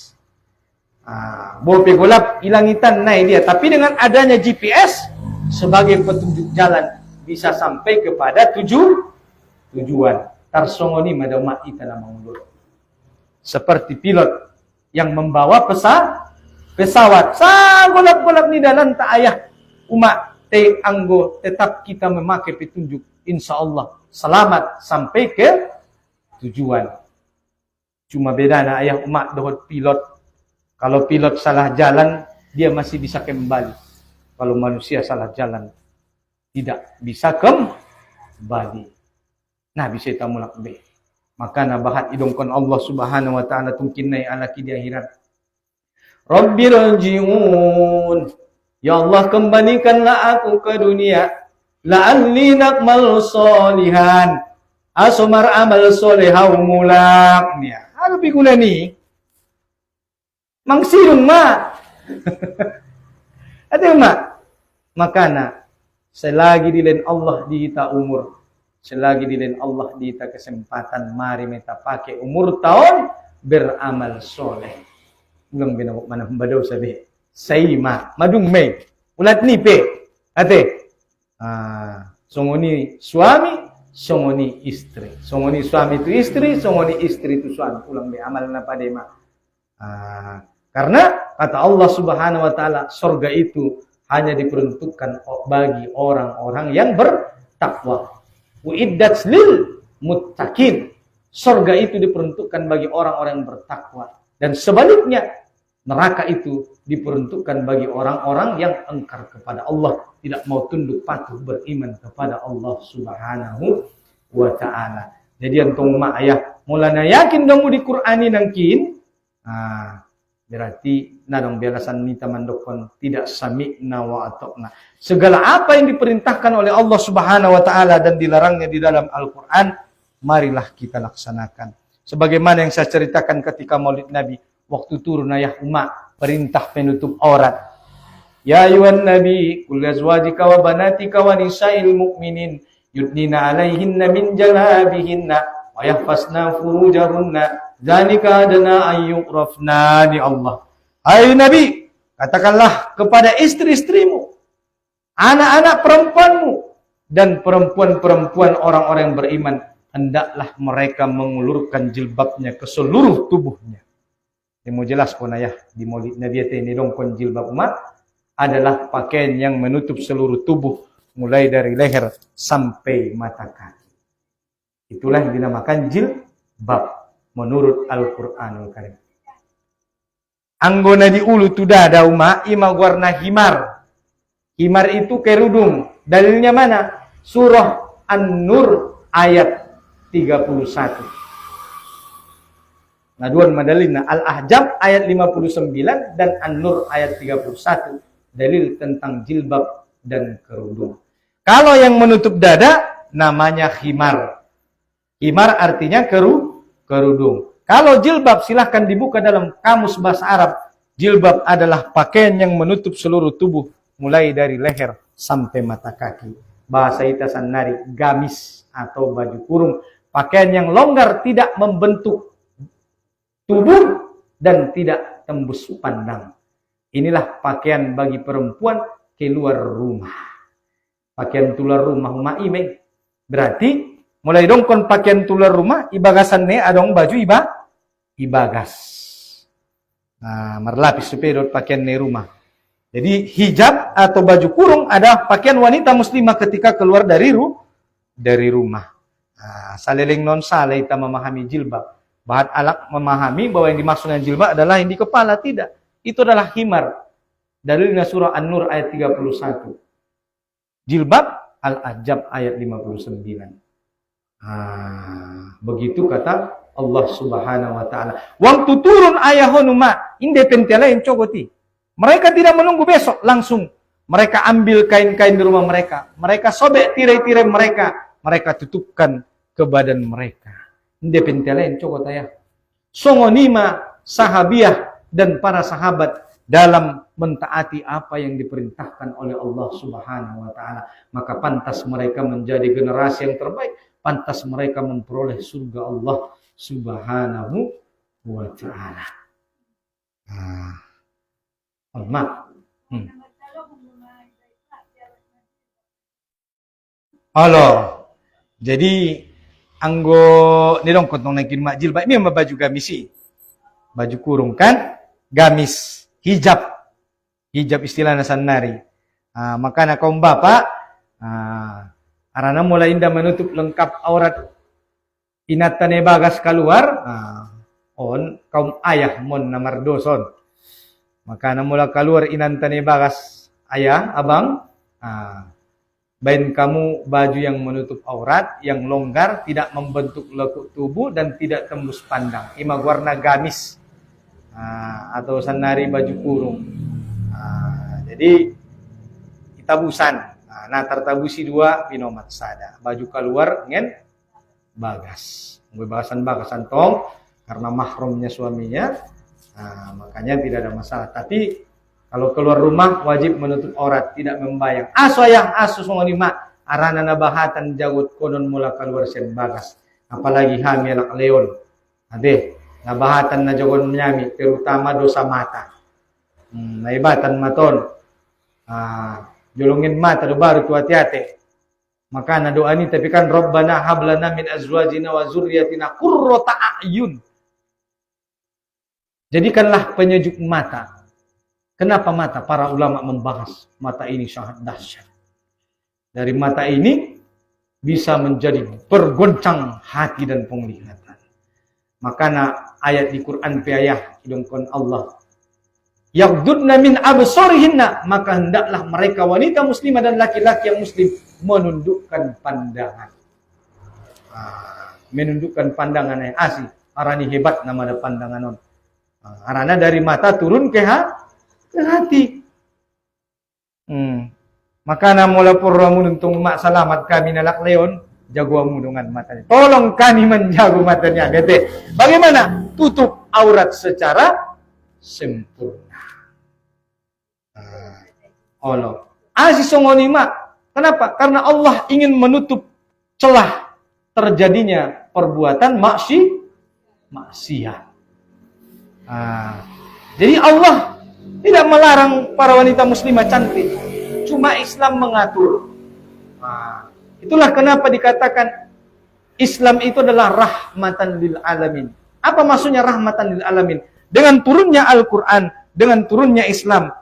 Bope golap ilangitan naik dia. Tapi dengan adanya GPS sebagai petunjuk jalan bisa sampai kepada tujuan. Tarsongoni madama itana mangulur. Seperti pilot yang membawa pesawat. Golap-golap ni dalam tak ayah umat te anggo tetap kita memakai petunjuk, insya Allah selamat sampai ke tujuan. Cuma beda na ayah umat dohot pilot. Kalau pilot salah jalan, dia masih bisa kembali. Kalau manusia salah jalan, tidak bisa kembali. Nah, bisa tamulak be. Maka nabahat idongkon Allah Subhanahu wa taala tungkinai alaki di akhirat. Rabbirji'un. Ya Allah, kembalikanlah aku ke dunia. La'alli nakmal solihan. Asumar amal solehau mulak. Ano bigula ni? Mangsirun ma. Ada ma. Makana selagi dilen Allah dihita umur, selagi dilen Allah dihita kesempatan, mari meta pakai umur tahun beramal soleh. Ulang binawak mana hambadaw sabi. Sayma madung may ulat ni pe. Ate. Songoni suami, songoni istri. Songoni suami itu istri, songoni istri itu suami. Ulang be amal na padema. Karena kata Allah Subhanahu wa taala, surga itu hanya diperuntukkan bagi orang-orang yang bertakwa. Uiddat lil muttaqin. Surga itu diperuntukkan bagi orang-orang yang bertakwa. Dan sebaliknya, neraka itu diperuntukkan bagi orang-orang yang engkar kepada Allah, tidak mau tunduk patuh beriman kepada Allah Subhanahu wa taala. Jadi antum mak ayah mulana yakin kamu di Qur'ani nangkin. Berarti nadong belasan nita mandokon tidak sami'na wa atokna. Segala apa yang diperintahkan oleh Allah Subhanahu wa taala dan dilarangnya di dalam Al-Qur'an, marilah kita laksanakan. Sebagaimana yang saya ceritakan ketika Maulid Nabi, waktu turun ayah umat perintah penutup aurat. Ya ayuhan nabi, qul azwajika wa banatika wa nisa'il mu'minin yudnina 'alaihinna min jalabihinna wa yahfazna furujahunna. Dzalika adna ayyurafna di Allah. Hai Nabi, katakanlah kepada istri-istrimu, anak-anak perempuanmu, dan perempuan-perempuan orang-orang yang beriman, hendaklah mereka mengulurkan jilbabnya ke seluruh tubuhnya. Yang mau jelas pun ayah di Maulid Nabi ini dongkon jilbab umat adalah pakaian yang menutup seluruh tubuh mulai dari leher sampai mata kaki. Itulah yang dinamakan jilbab menurut Al-Qur'anul Karim. Anggona di ulu tu dada umat ima warna himar. Himar itu kerudung. Dalilnya mana? Surah An-Nur ayat 31. Naduan madalina Al-Ahzab ayat 59 dan An-Nur ayat 31. Dalil tentang jilbab dan kerudung. Kalau yang menutup dada namanya himar. Himar artinya kerudung. Kalau jilbab silahkan dibuka dalam kamus bahasa Arab. Jilbab adalah pakaian yang menutup seluruh tubuh mulai dari leher sampai mata kaki. Bahasa itasan nari gamis atau baju kurung. Pakaian yang longgar tidak membentuk tubuh dan tidak tembus pandang. Inilah pakaian bagi perempuan keluar rumah. Pakaian keluar rumah umaime Berarti mulai dong kon pakaian tular rumah ibagasannya adong baju ibagas. Nah, marlapis supaya pakaian di rumah. Jadi hijab atau baju kurung ada pakaian wanita muslimah ketika keluar dari rumah. Nah, saliling non salah kita memahami jilbab. Bahat alak memahami bahwa yang dimaksud dengan jilbab adalah yang di kepala, tidak. Itu adalah himar. Dalilnya surah An-Nur ayat 31. Jilbab Al-Ahzab ayat 59. Begitu kata Allah Subhanahu wa taala. Waktu turun ayahonuma independentnya yang cogoti. Mereka tidak menunggu besok, langsung mereka ambil kain-kain di rumah mereka. Mereka sobek tirai-tirai mereka. Mereka tutupkan ke badan mereka. Independentnya coba tanya. Songonima sahabiah dan para sahabat dalam mentaati apa yang diperintahkan oleh Allah Subhanahu wa taala, maka pantas mereka menjadi generasi yang terbaik, pantas mereka memperoleh surga Allah Subhanahu wa taala. Halo. Jadi anggo ni dong kontong naikin mak jilbab ini sama baju gamisi. Baju kurung kan? Gamis, hijab. Hijab istilahnya sanari. Makanya kaum bapak arana mulai indah menutup lengkap aurat inatane bagas keluar. On kaum ayah mon namar doson. Makanya mula keluar inantane bagas ayah, abang. Bain kamu baju yang menutup aurat, yang longgar, tidak membentuk lekuk tubuh dan tidak tembus pandang. Ima warna gamis atau sanari baju kurung. Jadi tabusan. Nah tertabusi dua pinomat sada. Baju keluar ngen bagas. Bagasan tong karena mahrumnya suaminya. Makanya tidak ada masalah. Tapi kalau keluar rumah wajib menutup aurat, tidak membayang. Asu songonima arana nabahatan jagut konon mula keluar sen bagas. Apalagi hamil leon. Ade, nabahatan na jagon menyami, terutama dosa mata. Naibatan maton. Jolongin mata do baru tu hati-hati. Maka na doa ini tapi kan Rabbana hablana min azwajina wa dzurriyyatina qurrata a'yun. Jadikanlah penyejuk mata. Kenapa mata? Para ulama membahas mata ini sangat dahsyat. Dari mata ini bisa menjadi bergoncang hati dan penglihatan. Makanya ayat di Quran piayah hidungkan Allah. Yaghdudna min absarihinna, maka hendaklah mereka wanita muslimah dan laki-laki yang muslim menundukkan pandangan. Menundukkan pandangan yang asli. Arani hebat nama ada pandangan on. Arana dari mata turun ke hati. Maka namula purramun untung mak salamat kami nalak leon jagoamu dengan matanya. Tolong kami menjaga matanya. Bete. Bagaimana? Tutup aurat secara sempurna. Allah. Songonima. Kenapa? Karena Allah ingin menutup celah terjadinya perbuatan maksiat. Jadi Allah tidak melarang para wanita muslimah cantik. Cuma Islam mengatur. Itulah kenapa dikatakan Islam itu adalah rahmatan lil alamin. Apa maksudnya rahmatan lil alamin? Dengan turunnya Al-Quran, dengan turunnya Islam,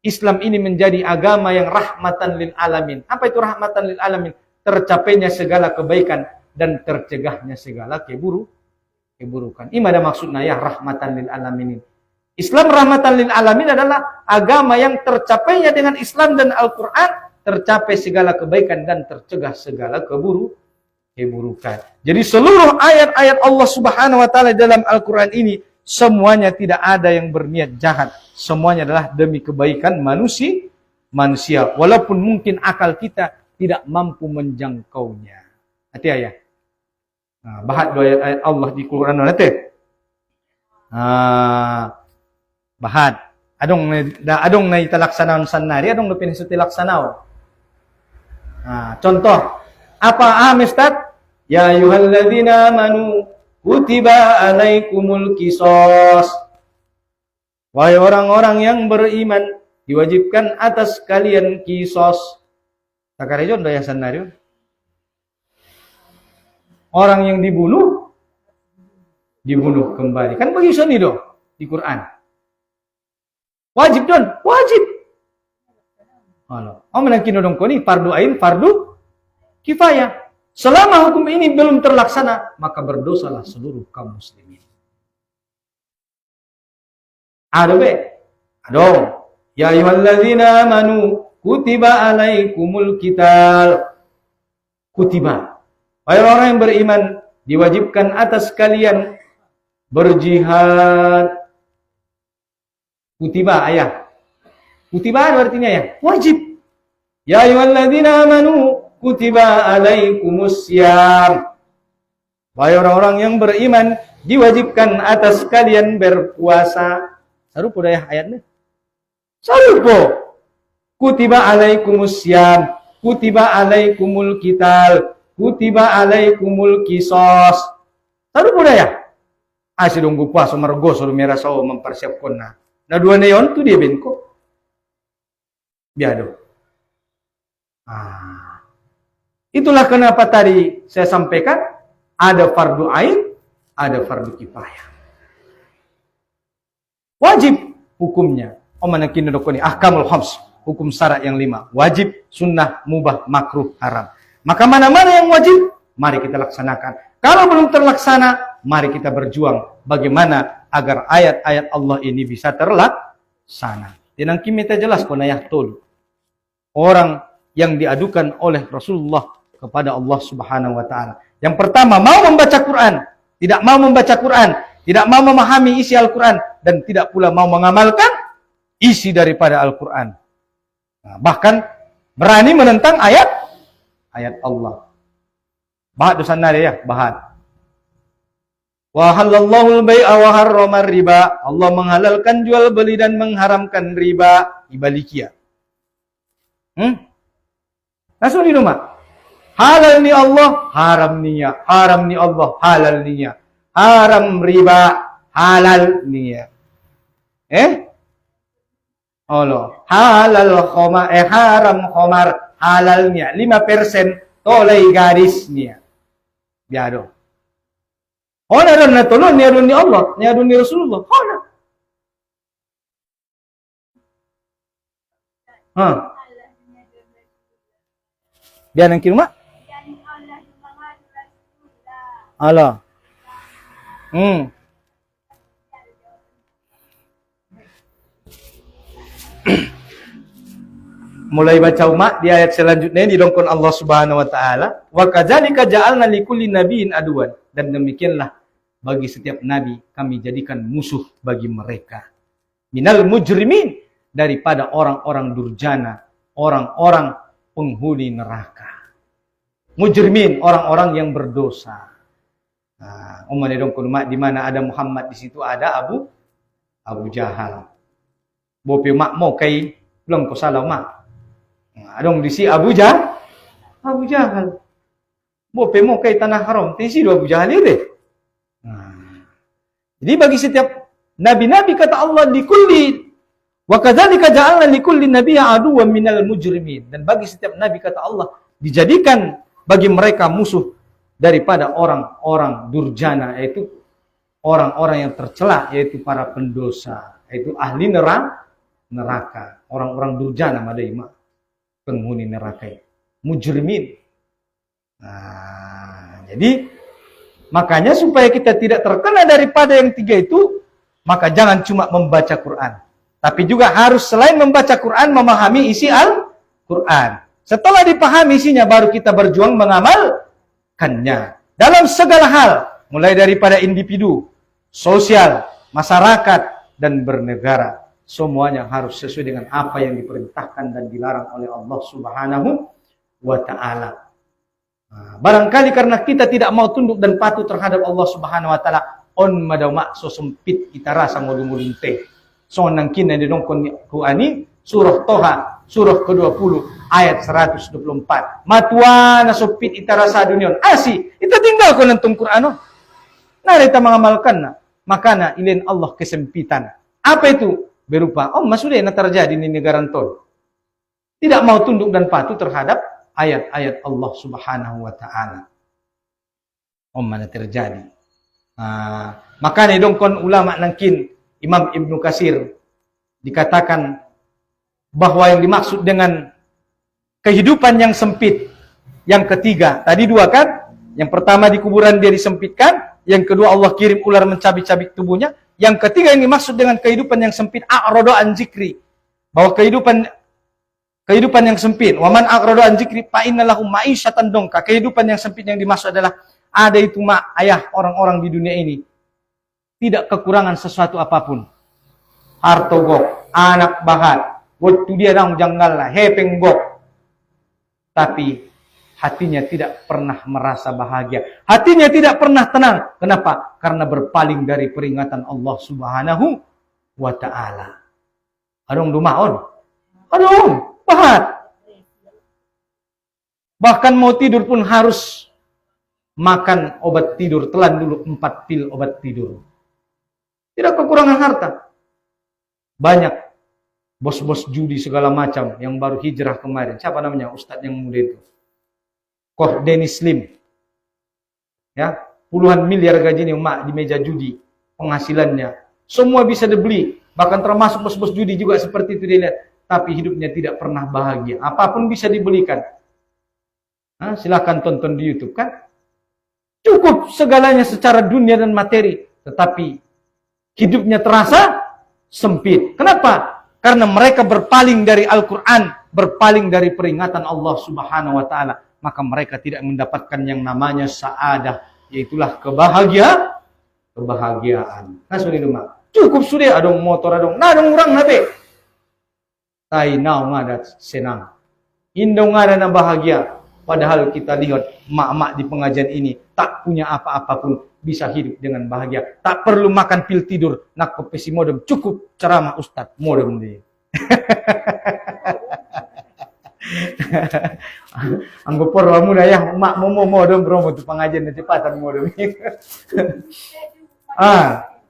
Islam ini menjadi agama yang rahmatan lil alamin. Apa itu rahmatan lil alamin? Tercapainya segala kebaikan dan tercegahnya segala keburukan. Ini ada maksudnya ya rahmatan lil alamin. Islam rahmatan lil alamin adalah agama yang tercapainya dengan Islam dan Al-Quran tercapai segala kebaikan dan tercegah segala keburukan. Jadi seluruh ayat-ayat Allah Subhanahu wa taala dalam Al-Quran ini semuanya tidak ada yang berniat jahat. Semuanya adalah demi kebaikan manusia. Walaupun mungkin akal kita tidak mampu menjangkaunya. Hati ayah. Bahat dua ayat Allah di Quran nanti. Bahat. Adong na italaksanaan sanari, adong na pinisutilaksanao. Contoh. Apa Ustaz? Ya ayyuhalladzina amanu kutiba alaikumul qisas. Wahai orang-orang yang beriman, diwajibkan atas kalian qisas. Takarejon daya sanari. Orang yang dibunuh kembali. Kan begitu nih dong di Quran. Wajib don, wajib. Menakin dong ko ni fardu ain, fardu kifayah. Selama hukum ini belum terlaksana, maka berdosalah seluruh kaum muslimin. Ada be? Ada. Ya ayyuhalladzina amanu kutiba alaikumul qital. Kutiba. Wahai orang yang beriman, diwajibkan atas kalian berjihad. Kutiba ayah. Kutiba artinya ya, wajib. Ya ayyuhalladzina amanu kutiba alaikumus syiyam. Wahai orang-orang yang beriman, diwajibkan atas kalian berpuasa. Sarupo daya ayatnya. Sarupo. Kutiba alaikumus syiyam, kutiba alaikumul qital, kutiba alaikumul qisas. Sarupo daya. Asidong puasa margo suruh merasa mempersiapkan na. Na dua neon tu dia benko. Biado. Itulah kenapa tadi saya sampaikan ada fardu ain, ada fardu kifayah. Wajib hukumnya. Manakin dokoni ahkamul khams, hukum syarat yang 5. Wajib, sunnah, mubah, makruh, haram. Maka mana-mana yang wajib, mari kita laksanakan. Kalau belum terlaksana, mari kita berjuang bagaimana agar ayat-ayat Allah ini bisa terlaksana. Tinang kita jelas konayah tolu. Orang yang diadukan oleh Rasulullah kepada Allah Subhanahu wa taala. Yang pertama, mau membaca Quran, tidak mau membaca Quran, tidak mau memahami isi Al-Quran, dan tidak pula mau mengamalkan isi daripada Al-Quran. Bahkan berani menentang ayat Allah. Bahat dosa nari ya, bahat. Wa halallahu al-bai'a wa harrama riba. Allah menghalalkan jual beli dan mengharamkan riba, ibalikia. Langsung di rumah. Halal ni Allah, haram niya. Haram ni Allah, halal niya. Haram riba, halal niya. Allah. Halal khomar, haram khomar, halal niya. 5% tolay garis niya. Biado. Hona ron na tolong niya ron ni Allah, niya ron ni Rasulullah. Hona. Biar nang kirma? Allah. Mulai baca umat di ayat selanjutnya didongkon Allah Subhanahu wa taala, wa kadzalika ja'alna likulli nabiyyin aduwan, dan demikianlah bagi setiap nabi kami jadikan musuh bagi mereka. Minal mujrimin, daripada orang-orang durjana, orang-orang penghuni neraka. Mujrimin, orang-orang yang berdosa. Umane dongkon umat di mana ada Muhammad di situ ada Abu Jahal. Bope mak mau kai belum ko salah mak. Adong di si Abu Jahal. Bope mau kai tanah haram, di si Abu Jahal ini. Jadi bagi setiap nabi-nabi kata Allah likulli wa kadzalika ja'alna likulli nabiyyin aduwwan minal mujrimin, dan bagi setiap nabi kata Allah dijadikan bagi mereka musuh daripada orang-orang durjana, yaitu orang-orang yang tercela, yaitu para pendosa, yaitu ahli neraka, orang-orang durjana madaima, penghuni neraka, mujrimin. Jadi makanya supaya kita tidak terkena daripada yang 3 itu, maka jangan cuma membaca Quran, tapi juga harus selain membaca Quran memahami isi Al-Quran. Setelah dipahami isinya baru kita berjuang mengamalkannya dalam segala hal, mulai daripada individu, sosial, masyarakat, dan bernegara. Semuanya harus sesuai dengan apa yang diperintahkan dan dilarang oleh Allah Subhanahu wa ta'ala. Barangkali karena kita tidak mau tunduk dan patuh terhadap Allah Subhanahu wa ta'ala, on madamak so sempit kita rasa ngulung-ngulung teh. So nangkin di dongkon Qur'ani surah Toha surah ke-20 ayat 124. Matua na sempit kita rasa dunia. Kita tinggal ko nantong Qur'ano. Nari kita mengamalkan na. Makana ilin Allah kesempitan. Apa itu? Berupa masudah na terjadi di negara tol. Tidak mau tunduk dan patuh terhadap ayat-ayat Allah Subhanahu wa ta'ala. mana terjadi. Makanya dong kon ulama nangkin Imam Ibnu Katsir dikatakan bahwa yang dimaksud dengan kehidupan yang sempit yang ketiga, tadi dua kan? Yang pertama di kuburan dia disempitkan, yang kedua Allah kirim ular mencabik-cabik tubuhnya, yang ketiga yang dimaksud dengan kehidupan yang sempit a'rada an zikri, bahwa kehidupan yang sempit, waman a'rada an zikri fa innalahu ma'isyatan dongka. Kehidupan yang sempit yang dimaksud adalah ada itu ayah orang-orang di dunia ini tidak kekurangan sesuatu apapun. Harta gok, anak bahat, waktu dia nang janggal lah, hepeng gok. Tapi hatinya tidak pernah merasa bahagia. Hatinya tidak pernah tenang. Kenapa? Karena berpaling dari peringatan Allah Subhanahu wa ta'ala. Adong dumaon. Adong, bahat. Bahkan mau tidur pun harus makan obat tidur. Telan dulu 4 pil obat tidur. Tidak kekurangan harta. Banyak bos-bos judi segala macam yang baru hijrah kemarin. Siapa namanya? Ustadz yang muda itu. Koh Dennis Lim. Ya, puluhan miliar gajinya emak di meja judi. Penghasilannya. Semua bisa dibeli. Bahkan termasuk bos-bos judi juga seperti itu dilihat. Tapi hidupnya tidak pernah bahagia. Apapun bisa dibelikan. Silahkan tonton di YouTube kan. Cukup segalanya secara dunia dan materi. Tetapi hidupnya terasa sempit. Kenapa? Karena mereka berpaling dari Al-Quran. Berpaling dari peringatan Allah Subhanahu wa ta'ala. Maka mereka tidak mendapatkan yang namanya sa'adah. Yaitulah kebahagiaan. Nah sudah rumah. Cukup sudah adong motor adong. Nah adong orang nabe. Tai nau ngada senang. Indong ngada na bahagia. Padahal kita lihat mak-mak di pengajian ini tak punya apa-apa pun bisa hidup dengan bahagia. Tak perlu makan pil tidur. Nak kopesi modem. Cukup ceramah ustaz modem dia. Anggap orang muda ya mak mau modem bro untuk pengajian kecepatan modem.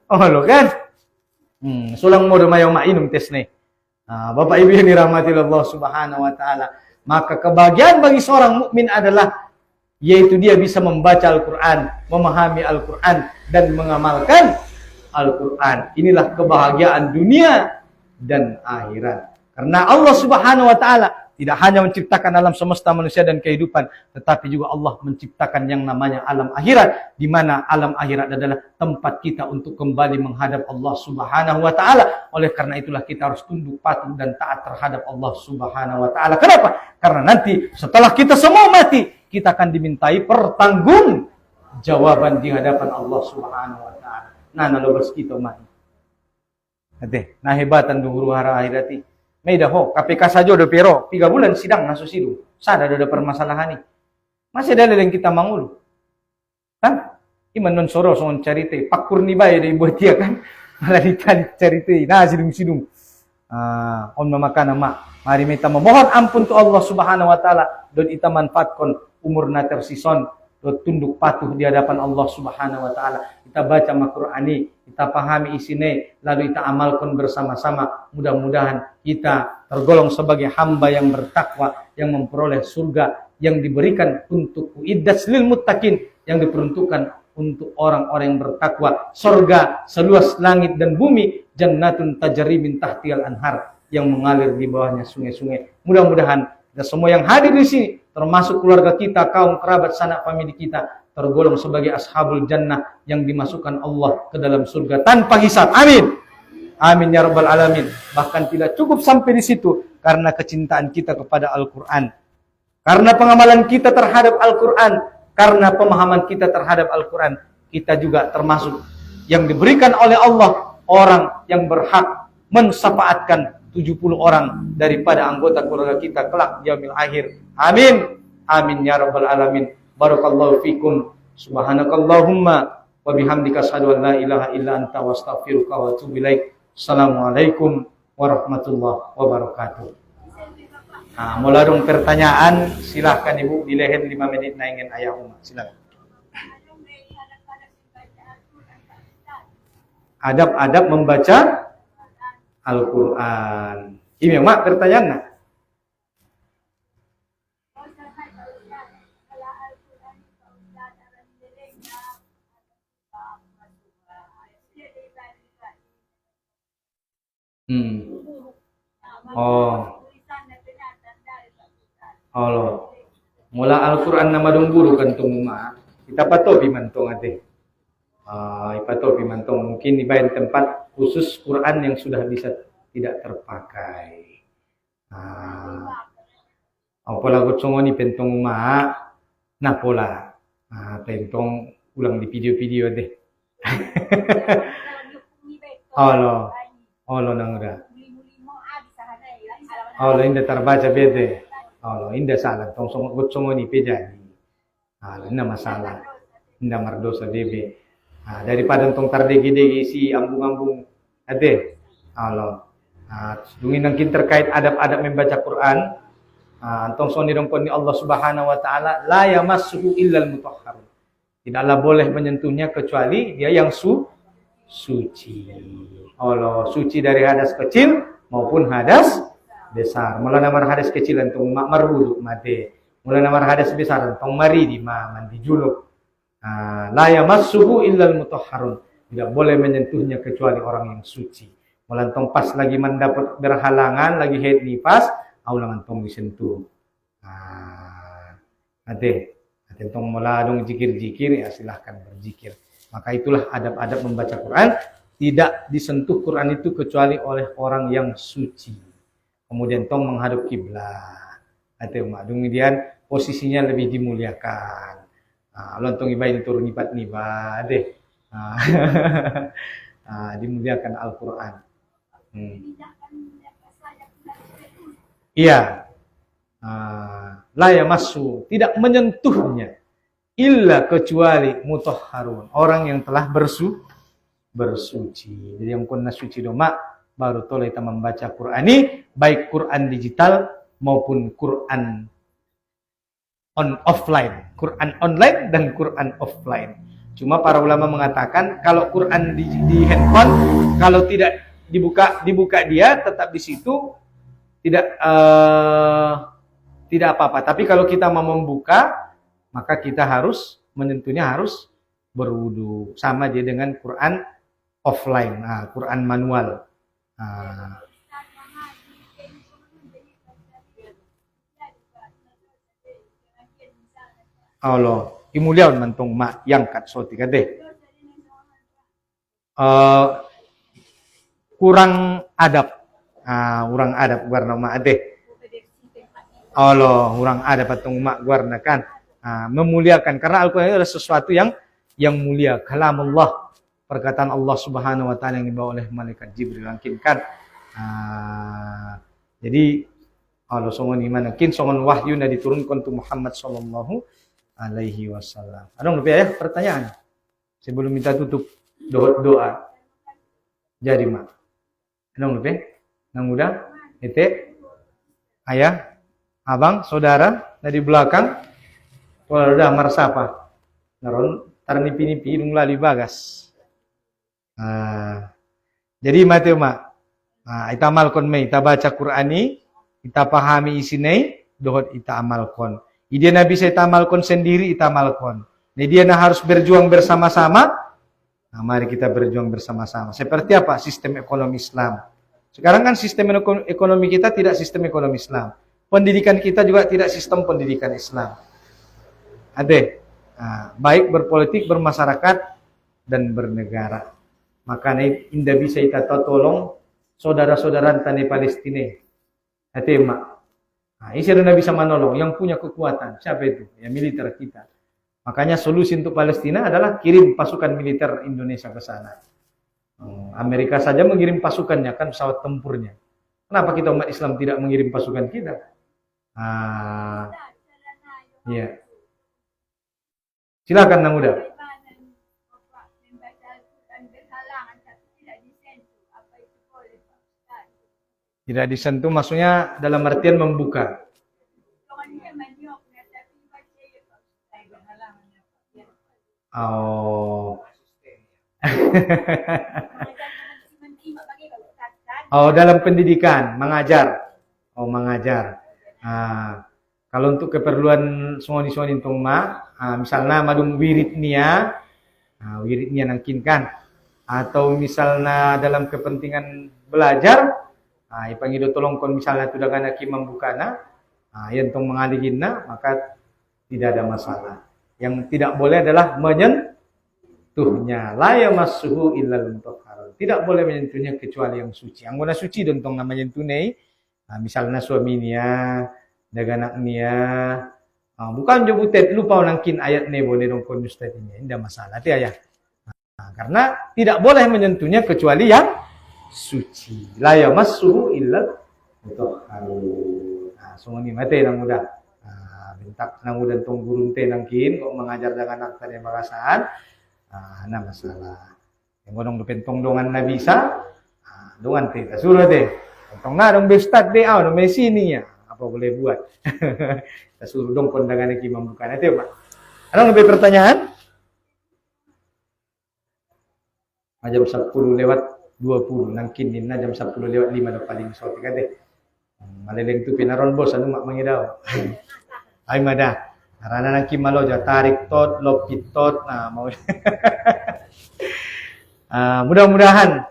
Lo kan? Sulang modem ayo mak inum tes nih. Bapak Ibu yang dirahmati Allah Subhanahu wa taala. Maka kebahagiaan bagi seorang mukmin adalah yaitu dia bisa membaca Al-Qur'an, memahami Al-Qur'an dan mengamalkan Al-Qur'an. Inilah kebahagiaan dunia dan akhirat. Karena Allah Subhanahu wa taala tidak hanya menciptakan alam semesta manusia dan kehidupan, tetapi juga Allah menciptakan yang namanya alam akhirat, di mana alam akhirat adalah tempat kita untuk kembali menghadap Allah Subhanahu wa taala. Oleh karena itulah kita harus tunduk patuh dan taat terhadap Allah Subhanahu wa taala. Kenapa? Karena nanti setelah kita semua mati, kita akan dimintai pertanggungjawaban di hadapan Allah Subhanahu wa taala. Nah, nalobas kita mati. Nah hebatan duhuru hara akhirati. Meida ho, KPK saja udah pero 3 bulan sidang nasu sidung. Sada ada permasalahan ini. Masih ada yang kita mangulu. Kan? Iman non soro songon carite, Pak Kurniba ya dibuat dia kan. Malah ditali carite. Nah sidung-sidung. On memakan nama. Mari kita memohon ampun tu Allah Subhanahu wa taala dan kita manfaatkan umur na tersison tunduk patuh di hadapan Allah Subhanahu wa taala. Kita baca Al-Qur'ani, kita pahami isinya, lalu kita amalkan bersama-sama. Mudah-mudahan kita tergolong sebagai hamba yang bertakwa, yang memperoleh surga yang diberikan untuk uiddat lil muttaqin, yang diperuntukkan untuk orang-orang yang bertakwa. Surga seluas langit dan bumi, jannatun tajri min tahtihal anhar, yang mengalir di bawahnya sungai-sungai. Mudah-mudahan kita semua yang hadir di sini, termasuk keluarga kita, kaum kerabat, sanak famili kita, tergolong sebagai ashabul jannah yang dimasukkan Allah ke dalam surga tanpa hisab. Amin. Amin ya rabbal alamin. Bahkan tidak cukup sampai di situ, karena kecintaan kita kepada Al-Quran, karena pengamalan kita terhadap Al-Quran, karena pemahaman kita terhadap Al-Quran, kita juga termasuk yang diberikan oleh Allah orang yang berhak mensyafaatkan 70 orang daripada anggota keluarga kita kelak yaumil akhir. Amin. Amin ya rabbal alamin. Barakallahu fikum. Subhanakallahumma wa bihamdika asyhadu an la ilaha illa anta wa astaghfiruka wa atubu ilaik. Assalamualaikum warahmatullahi wabarakatuh. Mulai dong pertanyaan, silahkan Ibu di leher 5 menit na ingin ayah umat. Silakan. Adab-adab membaca Al-Quran. Ini mak pertanyaan nak. Oh. Allah. Mula Al-Quran nama dong guru kan tumuma. Kita patopi mantong ate. Ipatopi mantong mungkin dibayan tempat khusus Quran yang sudah bisa tidak terpakai. Pola kutsongoni pentong ma. Nah pola. Pentong ulang di video-video deh. Allah. Allah nang udah. Allah indah terbaca bete. Allah indah salah. Tong kutsongoni pejadi. Indah masalah. Indah mardosa bebe. Daripada tong tardegi-degi si ambung-ambung ade. Allah. Dungin nangkin terkait adab-adab membaca Quran. Antong soni dongkon ni Allah Subhanahu wa taala la yamassuhu illal mutahharun. Tidaklah boleh menyentuhnya kecuali dia yang suci. Allah suci dari hadas kecil maupun hadas besar. Mula namar hadas kecil antong marwudu mate. Mula namar hadas besar antong mari di mandi juluk. La yamassuhu illal mutahharun. Tidak boleh menyentuhnya kecuali orang yang suci. Mula antong pas lagi mendapat berhalangan lagi haid nifas aulang antong disentuh. Ate tong mula dong zikir-zikir ya silahkan berzikir. Maka itulah adab-adab membaca Quran. Tidak disentuh Quran itu kecuali oleh orang yang suci. Kemudian tong menghadap kiblat. Ate kemudian posisinya lebih dimuliakan. Lontong ibain turun nipat-nipat deh. Dimuliakan Al-Quran. Iya. La yamassu, tidak menyentuhnya illa kecuali mutahharun, orang yang telah bersuci. Jadi yang kunna suci doma baru toleh kita membaca Quran ini, baik Quran digital maupun Quran offline, Quran online dan Quran offline. Cuma para ulama mengatakan kalau Quran di handphone kalau tidak dibuka dia tetap di situ tidak apa-apa. Tapi kalau kita mau membuka, maka kita harus menyentuhnya harus berwudu. Sama aja dengan Quran offline, Quran manual. Allah, imuliaun mantong mak yang kat soti kade. Kurang adab. Kurang adab warna mak ade. Allah, orang ada patung mak warna kan memuliakan karena Al-Quran itu adalah sesuatu yang mulia, kalamullah, perkataan Allah Subhanahu wa taala yang dibawa oleh malaikat Jibril kan. Jadi Allah songon iman kin songon wahyu na diturunkan tu Muhammad sallallahu alaihi wasallam. Ada lebih ya pertanyaan sebelum minta tutup doa. Jadi mak. Ada lebih? Nang muda? Ete? Ayah? Abang, saudara, dari belakang, kalau udah marsapa, naron tarnipi-nipi hidung lali bagas. Jadi mateo mak, kita amalkan me, kita baca Qurani, kita pahami isinya, dohot kita amalkan. Ide nabi saya amalkan sendiri, kita amalkan. Jadi dia harus berjuang bersama-sama. Mari kita berjuang bersama-sama. Seperti apa sistem ekonomi Islam? Sekarang kan sistem ekonomi kita tidak sistem ekonomi Islam. Pendidikan kita juga tidak sistem pendidikan Islam. Ade, baik berpolitik, bermasyarakat, dan bernegara. Makanya indah bisa kita tolong saudara-saudara tani Palestina. Ade mak. Ini sudah bisa menolong. Yang punya kekuatan, siapa itu? Ya militer kita. Makanya solusi untuk Palestina adalah kirim pasukan militer Indonesia ke sana. Amerika saja mengirim pasukannya, kan pesawat tempurnya. Kenapa kita umat Islam tidak mengirim pasukan kita? Ya. Silakan Nang Uda. Tidak disentuh maksudnya dalam artian membuka. Oh. Oh, dalam pendidikan, mengajar. Oh, mengajar. Kalau untuk keperluan suami-suami tongma, misalnya madung wiridnya nangkinkan, atau misalnya dalam kepentingan belajar, Ipangido tolong kon misalnya tu dengan nak membukana, yang tong mengalihinna, maka tidak ada masalah. Yang tidak boleh adalah menyentuhnya. La yamassuhu illal mutahharun. Tidak boleh menyentuhnya kecuali yang suci. Ang guna suci don tong namanya tunai. Misalnya suaminya, daganaknya, bukan jobutet lupa nangkin ayat nebo ne dong kon ustaz ini. Tidak masalah ti ayah. Karena tidak boleh menyentuhnya kecuali yang suci. La yamassuhu illal mutahharun. Semua ni mati nang muda. Bentak nang muda tong gurun te nangkin kok mengajar dengan anak tadi perasaan. Nah masalah. Yang gonong dupentong dongan na bisa. Dongan te suruh te. Tong na dong bestad de dong mesini ya. Apa boleh buat? Kita suruh dong kondangan iki membuka itu, Pak. Ada lebih pertanyaan? Jam 10 lewat 20 nangkin dinna jam 10 lewat 5 dah paling so tiga deh. Maleleng tu pinaron bos anu mak mangidau. Ai mada. Karena nangkin malo ja tarik tot lopit tot mau. Mudah-mudahan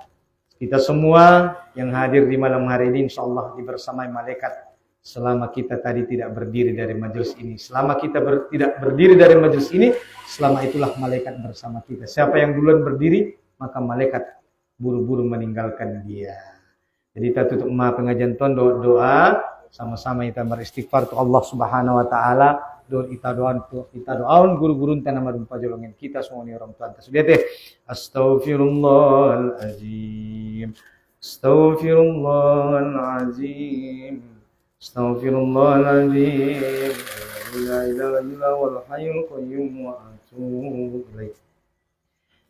kita semua yang hadir di malam hari ini insyaallah dibersamai malaikat selama kita tadi tidak berdiri dari majelis ini. Selama kita tidak berdiri dari majelis ini, selama itulah malaikat bersama kita. Siapa yang duluan berdiri, maka malaikat buru-buru meninggalkan dia. Jadi kita tutup pengajian ton doa sama-sama kita beristighfar ke Allah Subhanahu wa taala. Kita doaun guru-guru enta nama rumpa jolongan kita semua ni orang tua. Sudah teh. Astaghfirullahalazim. Astaghfirullahalazim. Astaghfirullahalazim. La ilaha illa huwal hayyul qayyum wa atubu ilaih.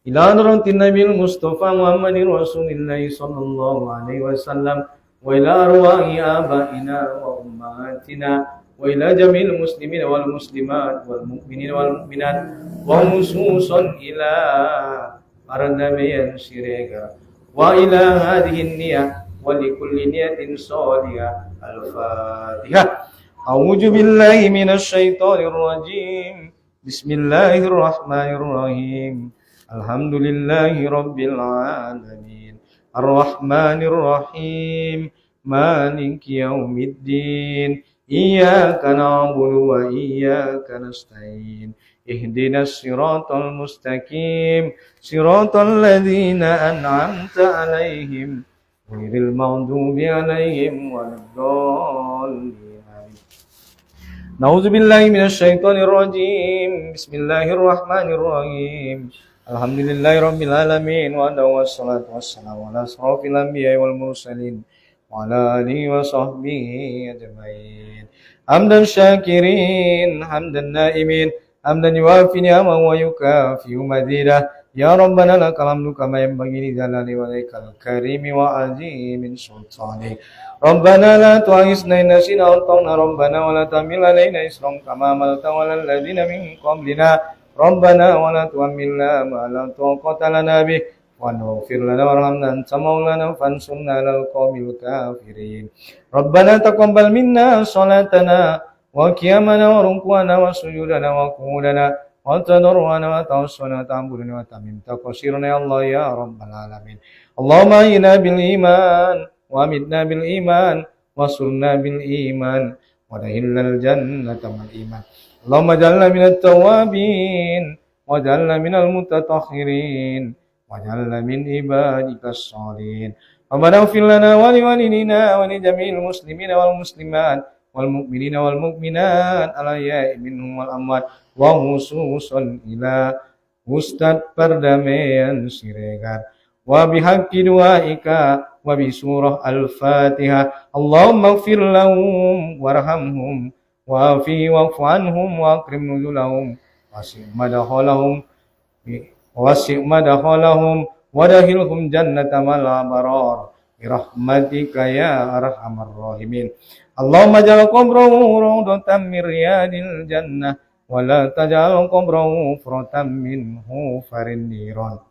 Ila hadratin Nabil Mustafa Muhammadin Rasulillah sallallahu alaihi wasallam wa ila arwahi abaina wa ummahatina wa ila jamil muslimin wal muslimat wal mu'minin wal mu'minat wa khususan ila para nabiyin sirega wa ila hadhihi niyah wa li kulli niyatin salihah al-fatihah. A'udzu billahi minasy syaithanir rajim. Bismillahirrahmanirrahim. Alhamdulillahi rabbil alamin. Ar-Rahmanir Rahim. Maliki yaumiddin. Iyyaka na'budu wa iyyaka nasta'in. Ihdinas siratal mustaqim. Siratal ladzina an'amta 'alaihim ghairil maghdubi 'alaihim waladdallin. Na'udzubillahi minasyaitonir rajim. Bismillahirrahmanirrahim. Alhamdulillahirabbil alamin wa wassalatu wassalamu ala asrofil anbiya'i wal mursalin wa ala alihi wa sahbihi ajmain. Hamdan syakirin, hamdan naimin, hamdan yuwafi ni'amahu wa yukafi'u mazidah. Ya Rabbana lakal hamdu kama yanbaghi li jalali wajhikal karimi wa azimin sultanik. Rabbana la tu'akhidhna in nasina aw akhtana rabbana wa la tahmil 'alaina isran kama hamaltahu 'alal ladzina min qablina. Rabbana wa la tuhammilna ma la taqata lana bih waghfir lana warhamna anta maulana fansurna 'alal qaumil kafirin. Rabbana taqabbal minna salatana wa qiyamana wa ruku'ana wa sujudana wa qu'udana wa tadarruana wa tawassuna wa ta'buduna wa tamim taqsiruna ya Allah ya rabbal alamin. Allahumma inna bil iman wa amitna bil iman wa surna bil iman wa dahilnal jannata mal iman. Allahumma jalna minat tawabin wa jalna minal mutatahhirin wa jalna min ibadikas shalihin. Rabbana ighfir lana wa li walidina wa li jami'il muslimina wal muslimat wal mu'minina wal mu'minat al-ahya'i minhum wal amwat wa khususan ila Ustaz Perdamaian Siregar wa bihaqqi du'aika wa bi surah Al-Fatihah. Allahumma ighfir lahum warhamhum wa'afi wa'fu anhum wa akrim nuzulahum wasi' madakhalahum wa dahilhum jannata mal abrar bi rahmatika ya arhamar rahimin. Allahumma ja'al qabrahu rawdatan min riyadil jannah wa la taj'al qabrahu furatan min hufarin niran.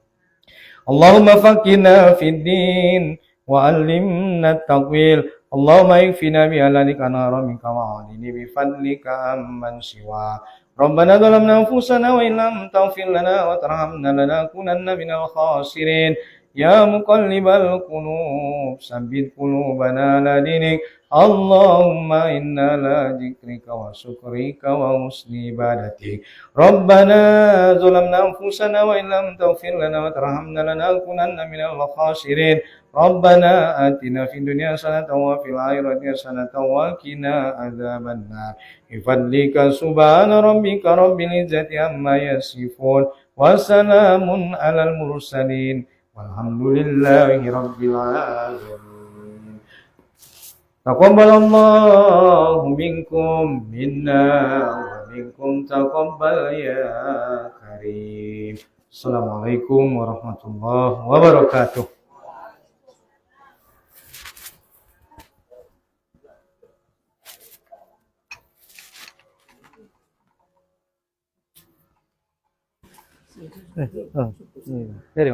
Allahumma faqihna fid din wa 'allimna at-ta'wil. Allahumma ikfina bi halalika haramika wa adini bi fadlika amman siwa. Rabbana zalamna anfusana wa illam taghfir lana wa tarhamna lanakunanna minal khasirin. يا مقلب القلوب ثبت قلوبنا على دينك اللهم إنا على ذكرك وشكرك وحسن عبادتك ربنا ظلمنا أنفسنا وإن لم تغفر لنا وترحمنا لنكونن من الخاسرين ربنا آتنا في الدنيا حسنة وفي الآخرة حسنة وقنا عذاب النار بفضلك سبحان ربك رب العزة عما يصفون وسلام على المرسلين والحمد لله رب العالمين تقبل الله منكم منا ومنكم تقبل يا كريم السلام عليكم ورحمة الله وبركاته Dari